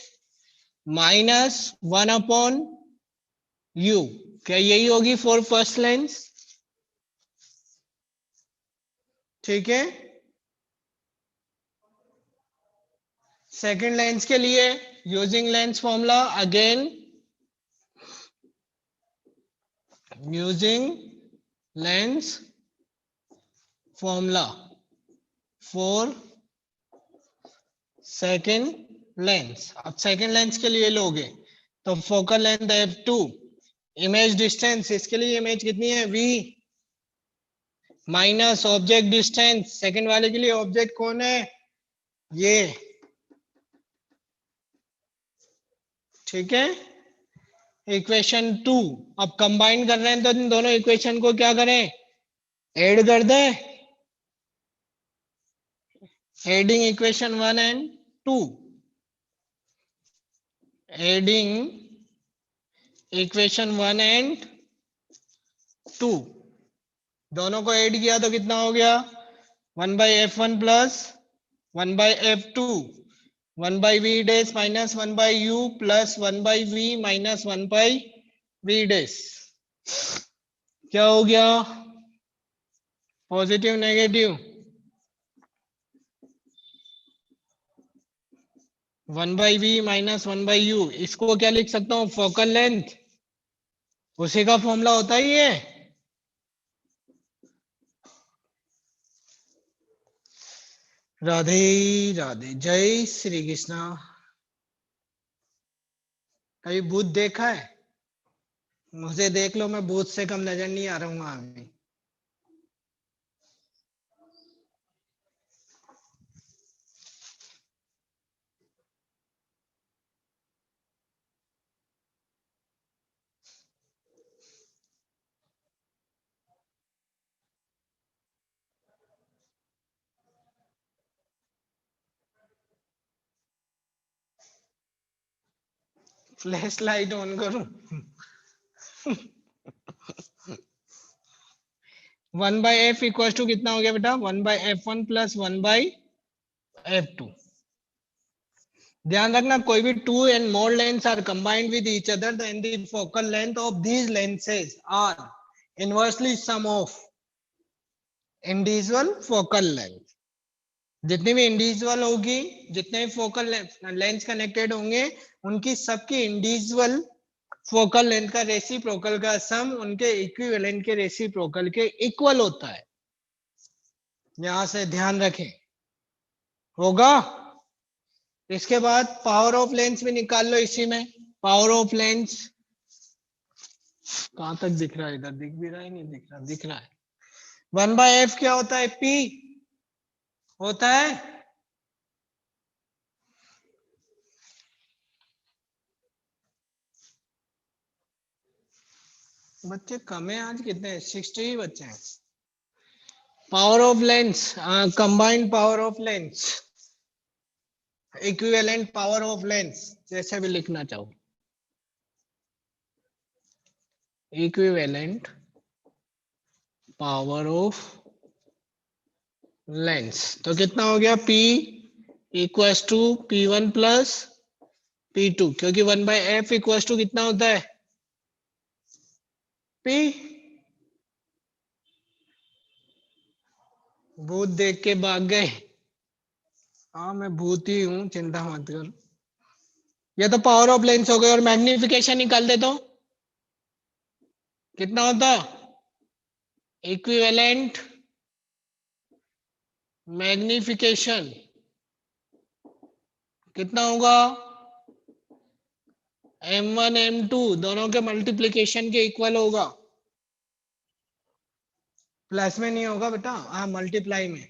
माइनस 1/u, क्या यही होगी फॉर फर्स्ट लेंस? ठीक है। सेकंड लेंस के लिए using lens formula, again using lens formula for second lens. अब सेकंड लेंस के लिए लोगे तो focal length f2, image distance, इसके लिए इमेज कितनी है, v minus object distance. Second वाले के लिए ऑब्जेक्ट कौन है, ये। ठीक है। इक्वेशन 2, अब कंबाइन कर रहे हैं तो इन दोनों इक्वेशन को क्या करें, ऐड कर दें। Adding equation 1 and 2, adding equation 1 and 2, दोनों को ऐड किया तो कितना हो गया, 1/f1 plus 1/f2, 1/v dash minus 1/u plus 1/v minus 1/v dash. क्या हो गया, positive negative, 1/v minus 1/u। इसको क्या लिख सकता हूं, फोकल लेंथ, उसी का फॉर्मूला होता ही है। राधे राधे, जय श्री कृष्णा। कभी भूत देखा है? मुझे देख लो, मैं भूत से कम नजर नहीं आ रहा हूँ अभी। फ्लैश लाइट ऑन करूं? 1/f इक्वल टू कितना हो गया बेटा, 1/f1 प्लस 1/f2। ध्यान रखना, कोई भी two and more lens are combined with each other, then the focal length of these lenses are inversely sum of individual focal length. जितनी भी इंडिविजुअल होगी, जितने भी फोकल लेंस कनेक्टेड होंगे, उनकी सबकी इंडिविजुअल फोकल लेंथ का रेसिप्रोकल का सम उनके इक्विवेलेंट के रेसिप्रोकल के इक्वल होता है। यहां से ध्यान रखें, होगा। इसके बाद पावर ऑफ लेंस भी निकाल लो इसी में। पावर ऑफ लेंस कहां तक दिख रहा है, इधर दिख भी रहा है, नहीं दिख रहा, दिख रहा है। 1/f क्या होता है, p होता है। बच्चे कम है आज, कितने, 60 ही बच्चे हैं। Power of lens, combined power of lens, equivalent power of lens, जैसे भी लिखना चाहो। इक्विवेलेंट पावर ऑफ लेंस तो कितना हो गया, P equals to P1 plus P2, क्योंकि 1/f इक्वल्स टू कितना होता है, P। भूत देख के भाग गए? हाँ मैं भूत ही हूं, चिंता मत कर। ये तो पावर ऑफ लेंस हो गए। और मैग्निफिकेशन निकाल दे तो कितना होता? इक्विवेलेंट मैग्निफिकेशन कितना होगा? m1 m2 दोनों के मल्टीप्लिकेशन के इक्वल होगा। प्लस में नहीं होगा बेटा, हाँ मल्टीप्लाई में।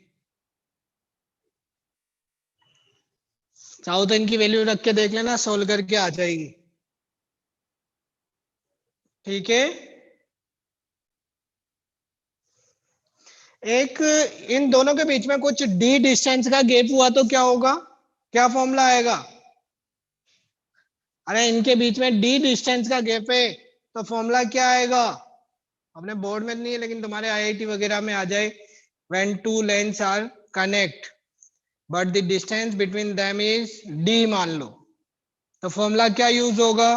चाहो तो इनकी वैल्यू रख के देख लेना, सोल्व करके आ जाएगी। ठीक है। एक इन दोनों के बीच में कुछ d डिस्टेंस का गैप हुआ तो क्या होगा? क्या फॉर्मूला आएगा? अरे इनके बीच में d डिस्टेंस का गैप है तो फॉर्मूला क्या आएगा? अपने बोर्ड में नहीं है लेकिन तुम्हारे आईआईटी वगैरह में आ जाए। when two lengths are connect but the distance between them is d मान लो, तो फॉर्मूला क्या यूज होगा?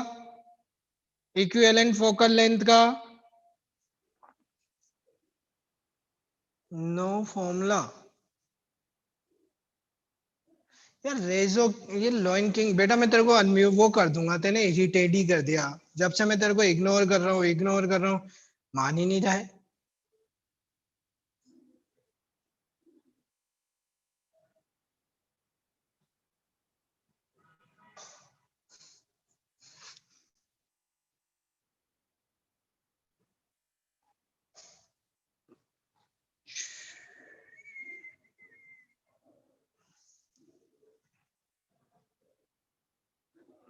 इक्विवेलेंट फोकल लेंथ का नो फॉर्मूला। यार रेजो, ये लॉइन किंग बेटा मैं तेरे को अनम्यूट वो कर दूंगा, तेने इरिटेट ही कर दिया। जब से मैं तेरे को इग्नोर कर रहा हूँ मान ही नहीं रहा है।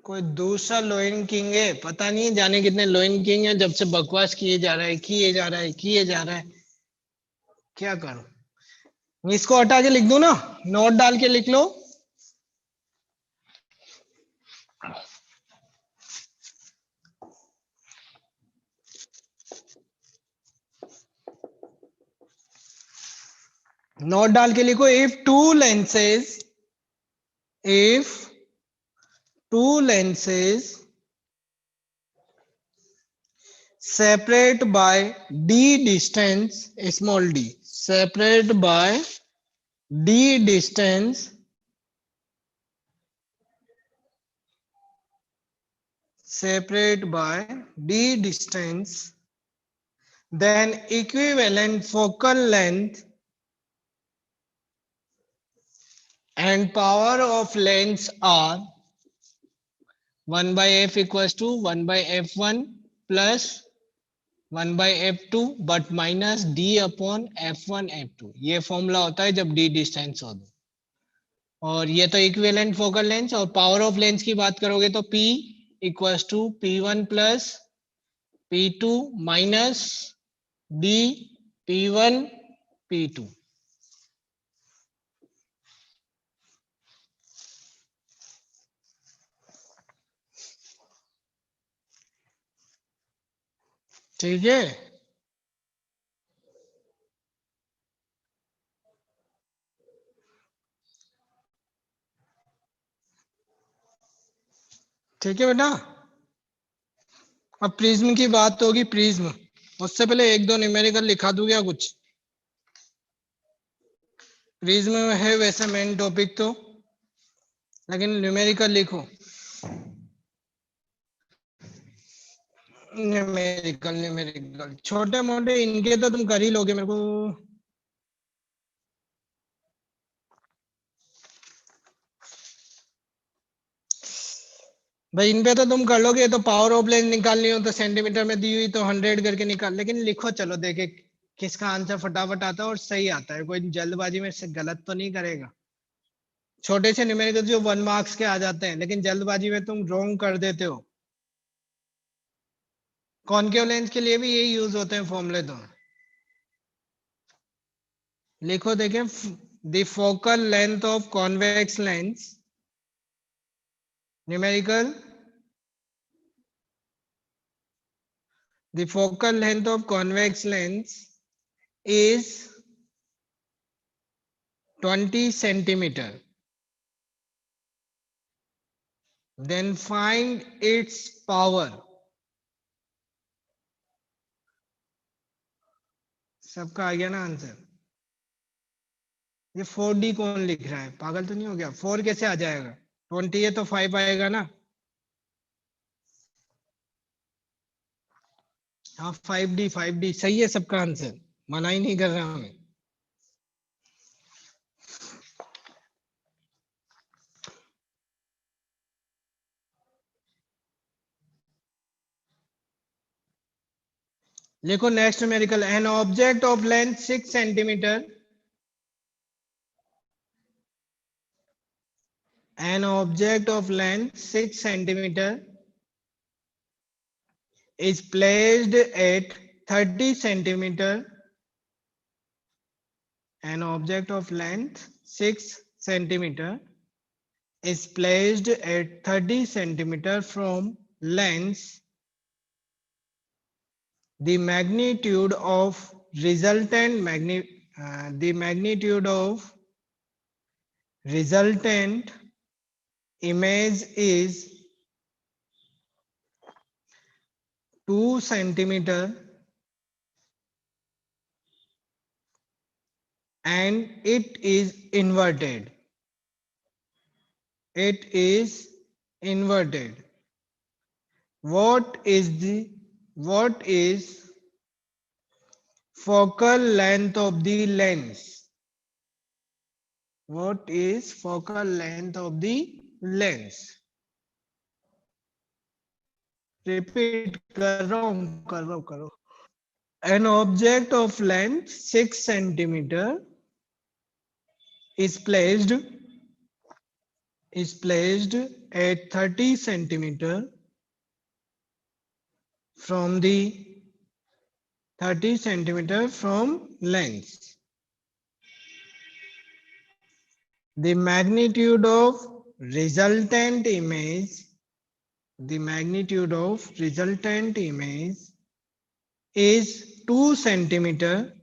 कोई दूसरा लोइन किंग है, पता नहीं जाने कितने लोइन किंग है, जब से बकवास किए जा रहा है। क्या करूं? इसको हटा के लिख दूं ना, नोट डाल के लिख लो। नोट डाल के लिखो, if two lenses separate by d distance, small d, separate by d distance, then equivalent focal length and power of lens are 1 by f equals to 1 by f1 plus 1 by f2 but minus d upon f1 f2। ये formula होता है जब d distance हो। और ये तो equivalent focal length. और power of length की बात करोगे तो p equals to p1 plus p2 minus d p1 p2। ठीक है। ठीक है बेटा। अब प्रिज्म की बात होगी। प्रिज्म, उससे पहले एक दो न्यूमेरिकल लिखा दूं क्या कुछ? प्रिज्म है वैसे मेन टॉपिक तो, लेकिन न्यूमेरिकल लिखो। न्यूमेरिकल छोटे मोटे इनके तो तुम कर ही लोगे। मेरे को भाई इन पे तो तुम कर लोगे। तो पावर ऑफ लेंथ निकालनी हो तो सेंटीमीटर में दी हुई तो 100 करके निकाल। लेकिन लिखो, चलो देखे किसका आंसर फटाफट आता है और सही आता है। कोई जल्दबाजी में से गलत तो नहीं करेगा। छोटे से न्यूमेरिकल जो 1 मार्क्स के आ जाते हैं, लेकिन जल्दबाजी में तुम रॉन्ग कर देते हो। कॉनकेव लेंस के लिए भी यही यूज होते हैं फॉर्मूले। तो लिखो, देखें, the focal length of convex lens, numerical, the focal length of convex lens is 20 centimeter. Then find its power. सबका आ गया ना आंसर? ये 4D कौन लिख रहा है? पागल तो नहीं हो गया? 4 कैसे आ जाएगा? 20 है तो 5 आएगा ना। हाँ 5D सही है सबका आंसर, मना ही नहीं कर रहा हूं मैं। देखो next numerical, an object of length 6 centimetre, an object of length 6 centimeter is placed at 30 centimeter. An object of length 6 centimeter is placed at 30 centimeter from lens. The magnitude of resultant image is 2 centimeter and it is inverted. It is inverted. What is focal length of the lens? What is focal length of the lens? Repeat कर रहा हूं। An object of length 6 centimeter is placed at 30 centimeter from the 30 centimeter from lens. The magnitude of resultant image is 2 centimeter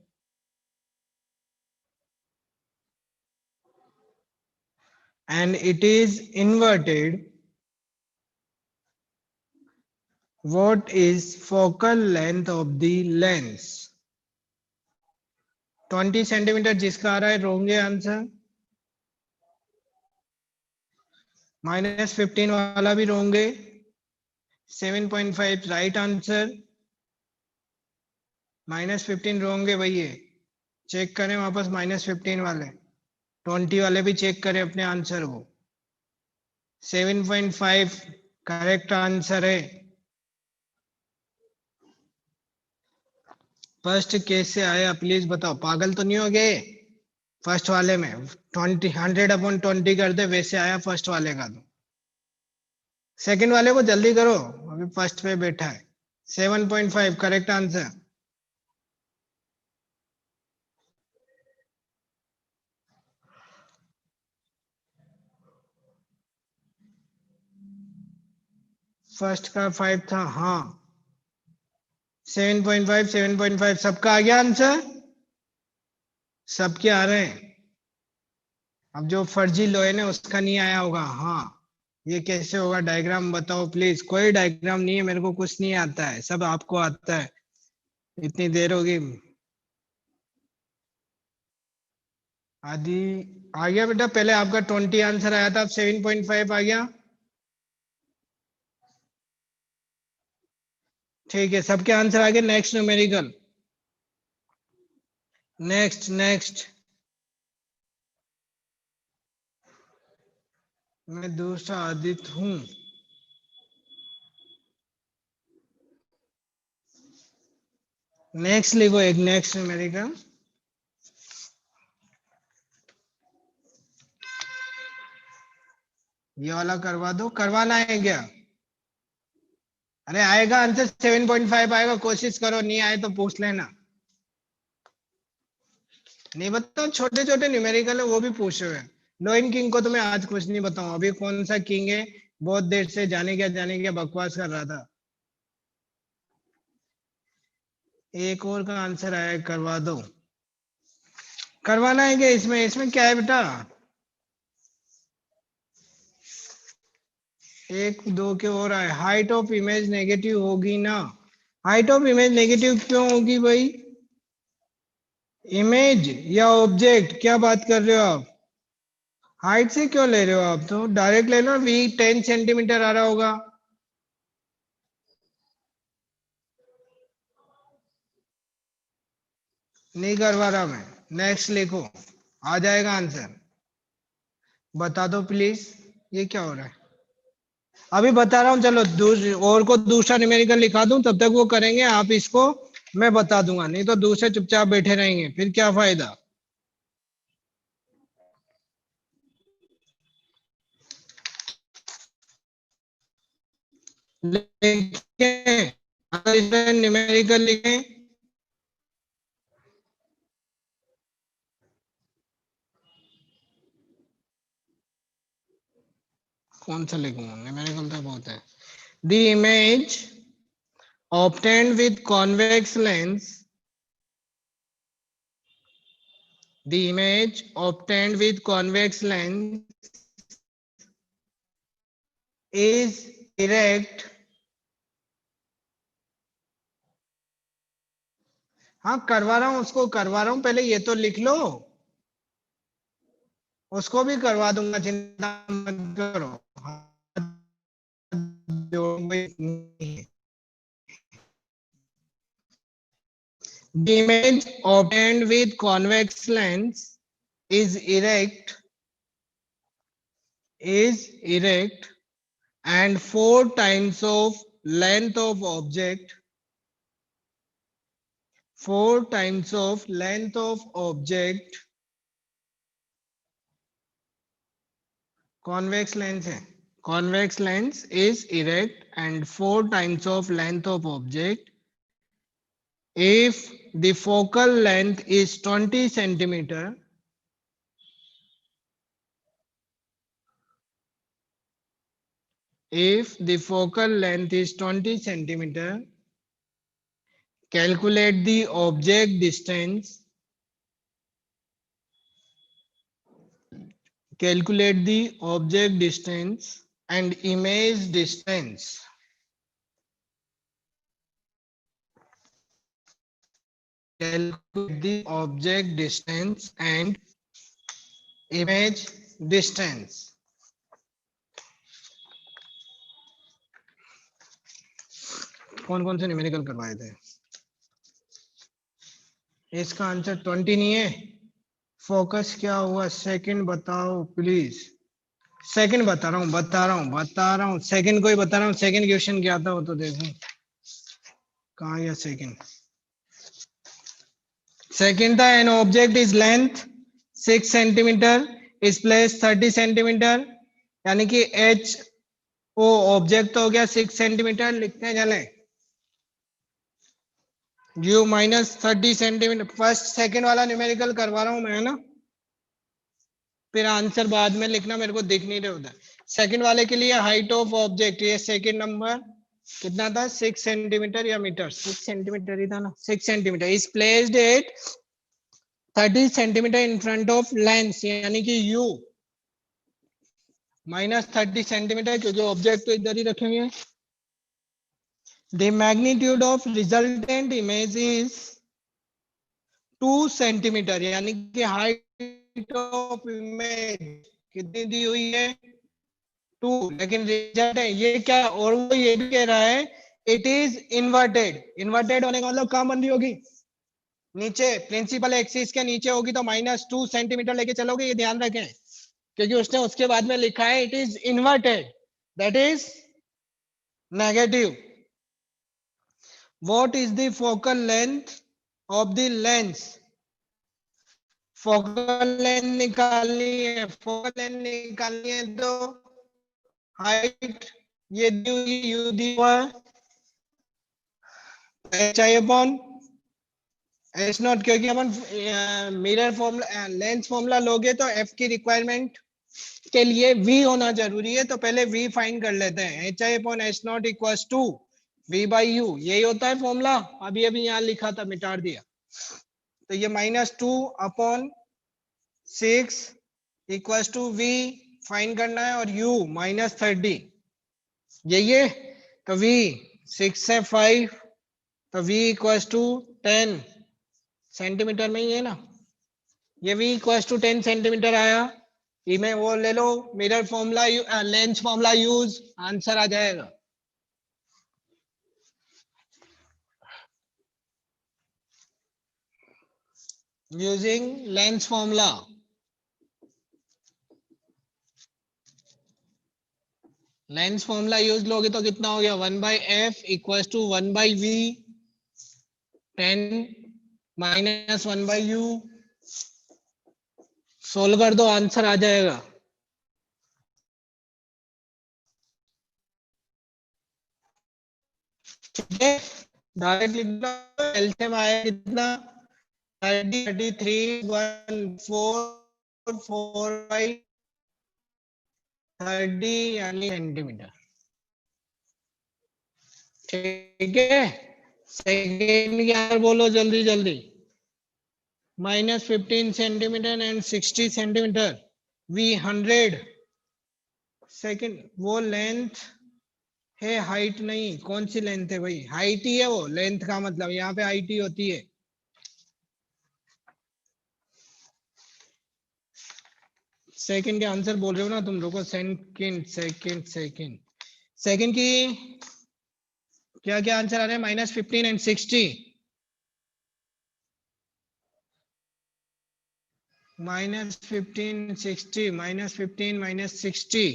and it is inverted. What is focal length of the lens? 20 centimetre जिसका आ रहा है रोंगे answer, -15 वाला भी रोंगे, 7.5 right answer, -15 रोंगे भैया, check करें वापस -15 वाले, 20 वाले भी चेक करें अपने आंसर को। 7.5 करेक्ट आंसर है। फर्स्ट कैसे आया प्लीज बताओ, पागल तो नहीं हो गए? फर्स्ट वाले में 20 100/20 कर दे वैसे आया फर्स्ट वाले का। तो सेकंड वाले को जल्दी करो, अभी फर्स्ट पे बैठा है। 7.5 करेक्ट आंसर। फर्स्ट का 5 था, हाँ 7.5 सबका आ गया आंसर, सबके आ रहे हैं। अब जो फर्जी लोहे ने उसका नहीं आया होगा। हाँ ये कैसे होगा, डायग्राम बताओ प्लीज। कोई डायग्राम नहीं है, मेरे को कुछ नहीं आता है, सब आपको आता है। इतनी देर होगी। आदि आ गया बेटा, पहले आपका 20 आंसर आया था, अब 7.5 आ गया। ठीक है, सबके आंसर आ गए। नेक्स्ट न्यूमेरिकल, नेक्स्ट मैं दूसरा आदित्य हूं। नेक्स्ट लिखो, एक नेक्स्ट न्यूमेरिकल। ये वाला करवा दो, करवाना है क्या? अरे आएगा आंसर, 7.5 आएगा, कोशिश करो, नहीं आए तो पूछ लेना। नहीं बताओ, छोटे छोटे न्यूमेरिकल है वो भी पूछे हुए। लोइन किंग को तो मैं आज कुछ नहीं बताऊं, अभी कौन सा किंग है बहुत देर से जाने क्या बकवास कर रहा था। एक और का आंसर आया, करवा दो। करवाना है क्या इसमें? इसमें क्या है बेटा? 1 2 के और आए। हाइट ऑफ इमेज नेगेटिव होगी ना? हाइट ऑफ इमेज नेगेटिव क्यों होगी भाई? इमेज या ऑब्जेक्ट, क्या बात कर रहे हो आप? हाइट से क्यों ले रहे हो आप? तो डायरेक्ट ले लो, वी 10 सेंटीमीटर आ रहा होगा। नहीं करवा रहा मैं, नेक्स्ट लिखो, आ जाएगा आंसर। बता दो प्लीज, ये क्या हो रहा है? अभी बता रहा हूँ, चलो और को दूसरा न्यूमेरिकल लिखा दूं, तब तक वो करेंगे, आप इसको मैं बता दूंगा, नहीं तो दूसरे चुपचाप बैठे रहेंगे, फिर क्या फायदा। लिखें, न्यूमेरिकल लिखें। कौन सा लिखूंगा, न्यूमेरिकल तो बहुत है। The image obtained with convex lens, the image obtained with convex lens is erect। हाँ करवा रहा हूं, उसको करवा रहा हूं, पहले ये तो लिख लो, उसको भी करवा दूंगा, चिंता मत करो। The image obtained with convex lens is erect and 4 times of length of object, 4 times of length of object, convex lens है, convex lens is erect and 4 times of length of object if the focal length is 20 centimeter, if the focal length is 20 centimeter, calculate the object distance, calculate the object distance and image distance. Calculate the object distance and image distance. कौन कौन से numerical करवाए थे? इसका answer 20 नहीं है। Focus क्या हुआ, सेकंड बताओ प्लीज। सेकंड बता रहा हूँ, सेकंड को ही बता रहा हूँ। सेकंड क्वेश्चन क्या था वो तो देखो, कहाँ गया सेकंड। सेकंड था an object is length 6 centimetre is place 30 centimetre, यानी कि एच ओ ऑब्जेक्ट तो हो गया 6 सेंटीमीटर, लिखते चले you minus 30 centimetre. First second वाला न्यूमेरिकल करवा रहा हूं मैं, है ना, फिर आंसर बाद में लिखना, मेरे को दिख नहीं रहा उधर। सेकंड वाले के लिए हाइट ऑफ ऑब्जेक्ट, ये सेकंड नंबर कितना था, 6 सेंटीमीटर या मीटर, 6 सेंटीमीटर ही था ना, 6 centimetre is placed at 30 centimetre in front of lens, यानी कि यू माइनस 30 सेंटीमीटर, क्योंकि ऑब्जेक्ट तो इधर ही रखेंगे। The magnitude of resultant image is 2 centimetre, यानी कि हाइट ऑफ इमेज कितनी दी हुई है, 2, लेकिन रिजल्ट है ये क्या, और वो ये भी कह रहा है इट इज इन्वर्टेड। इन्वर्टेड होने का मतलब कहां बन रही होगी, नीचे, प्रिंसिपल एक्सिस के नीचे होगी, तो -2 सेंटीमीटर लेके चलोगे, ये ध्यान रखें, क्योंकि उसने उसके बाद में लिखा है it is inverted, that is negative. What is the focal length of the lens? Focal length निकालनी है, focal length निकालनी है तो हाइट ये दी हुई यू दी हुआ H I upon H not, क्योंकि अपन मिरर फॉर्मूला लेंस फॉर्मूला लोगे तो एफ की रिक्वायरमेंट के लिए वी होना जरूरी है, तो पहले वी फाइंड कर लेते हैं। H I upon H not equals to v by u, यही होता है फॉर्मूला, अभी अभी यहाँ लिखा था, मिटा दिया। तो ये -2 upon 6 equals to v find करना है, और u -30, यही है। तो v 6 से 5, तो v इक्वल्स टू 10 सेंटीमीटर में ही है ना, ये v इक्वल्स टू 10 सेंटीमीटर आया। में वो ले लो, mirror formula, lens formula use, answer आ जाएगा। using Lenz's formula. Lenz's formula use लोगे तो कितना हो गया 1/f equal to 1/v 10 minus 1/u. Solve कर दो आंसर आ जाएगा. ठीक है डायरेक्ट लिख दो. एलसीएम आया कितना 33 14 यानी सेंटीमीटर. ठीक है सेकेंड क्या बोलो जल्दी जल्दी. -15 centimetre and 60 centimetre. V 100 second. वो लेंथ है हाइट नहीं. कौन सी लेंथ है भाई. हाइट ही है वो. लेंथ का मतलब यहाँ पे हाइट ही होती है. सेकंड के आंसर बोल रहे हो ना तुम. रुको सेकंड सेकंड सेकंड सेकंड की क्या क्या आंसर आ रहे हैं. -15 एंड 60. -15 60 -15 -60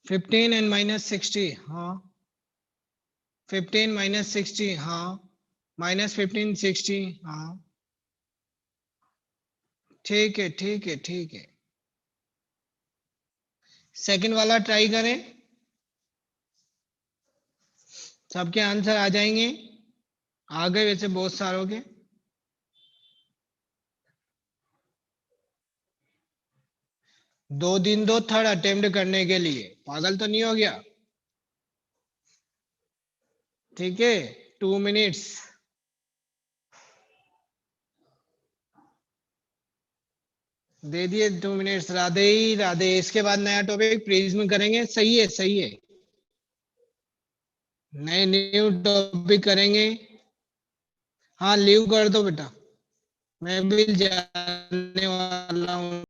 15 and -60. हाँ 15 - 60. हाँ -15 60. हाँ ठीक है ठीक है ठीक है. सेकंड वाला ट्राई करें. सबके आंसर आ जाएंगे. आ गए वैसे बहुत सारों के. दो दिन दो थर्ड अटेम्प्ट करने के लिए. पागल तो नहीं हो गया. ठीक है 2 मिनट्स. दे दिए 2 मिनट्स. राधे ही राधे. इसके बाद नया टॉपिक प्रिज्म करेंगे. सही है सही है. नए न्यू टॉपिक करेंगे. हाँ लीव कर दो बेटा. मैं भी जाने वाला हूँ.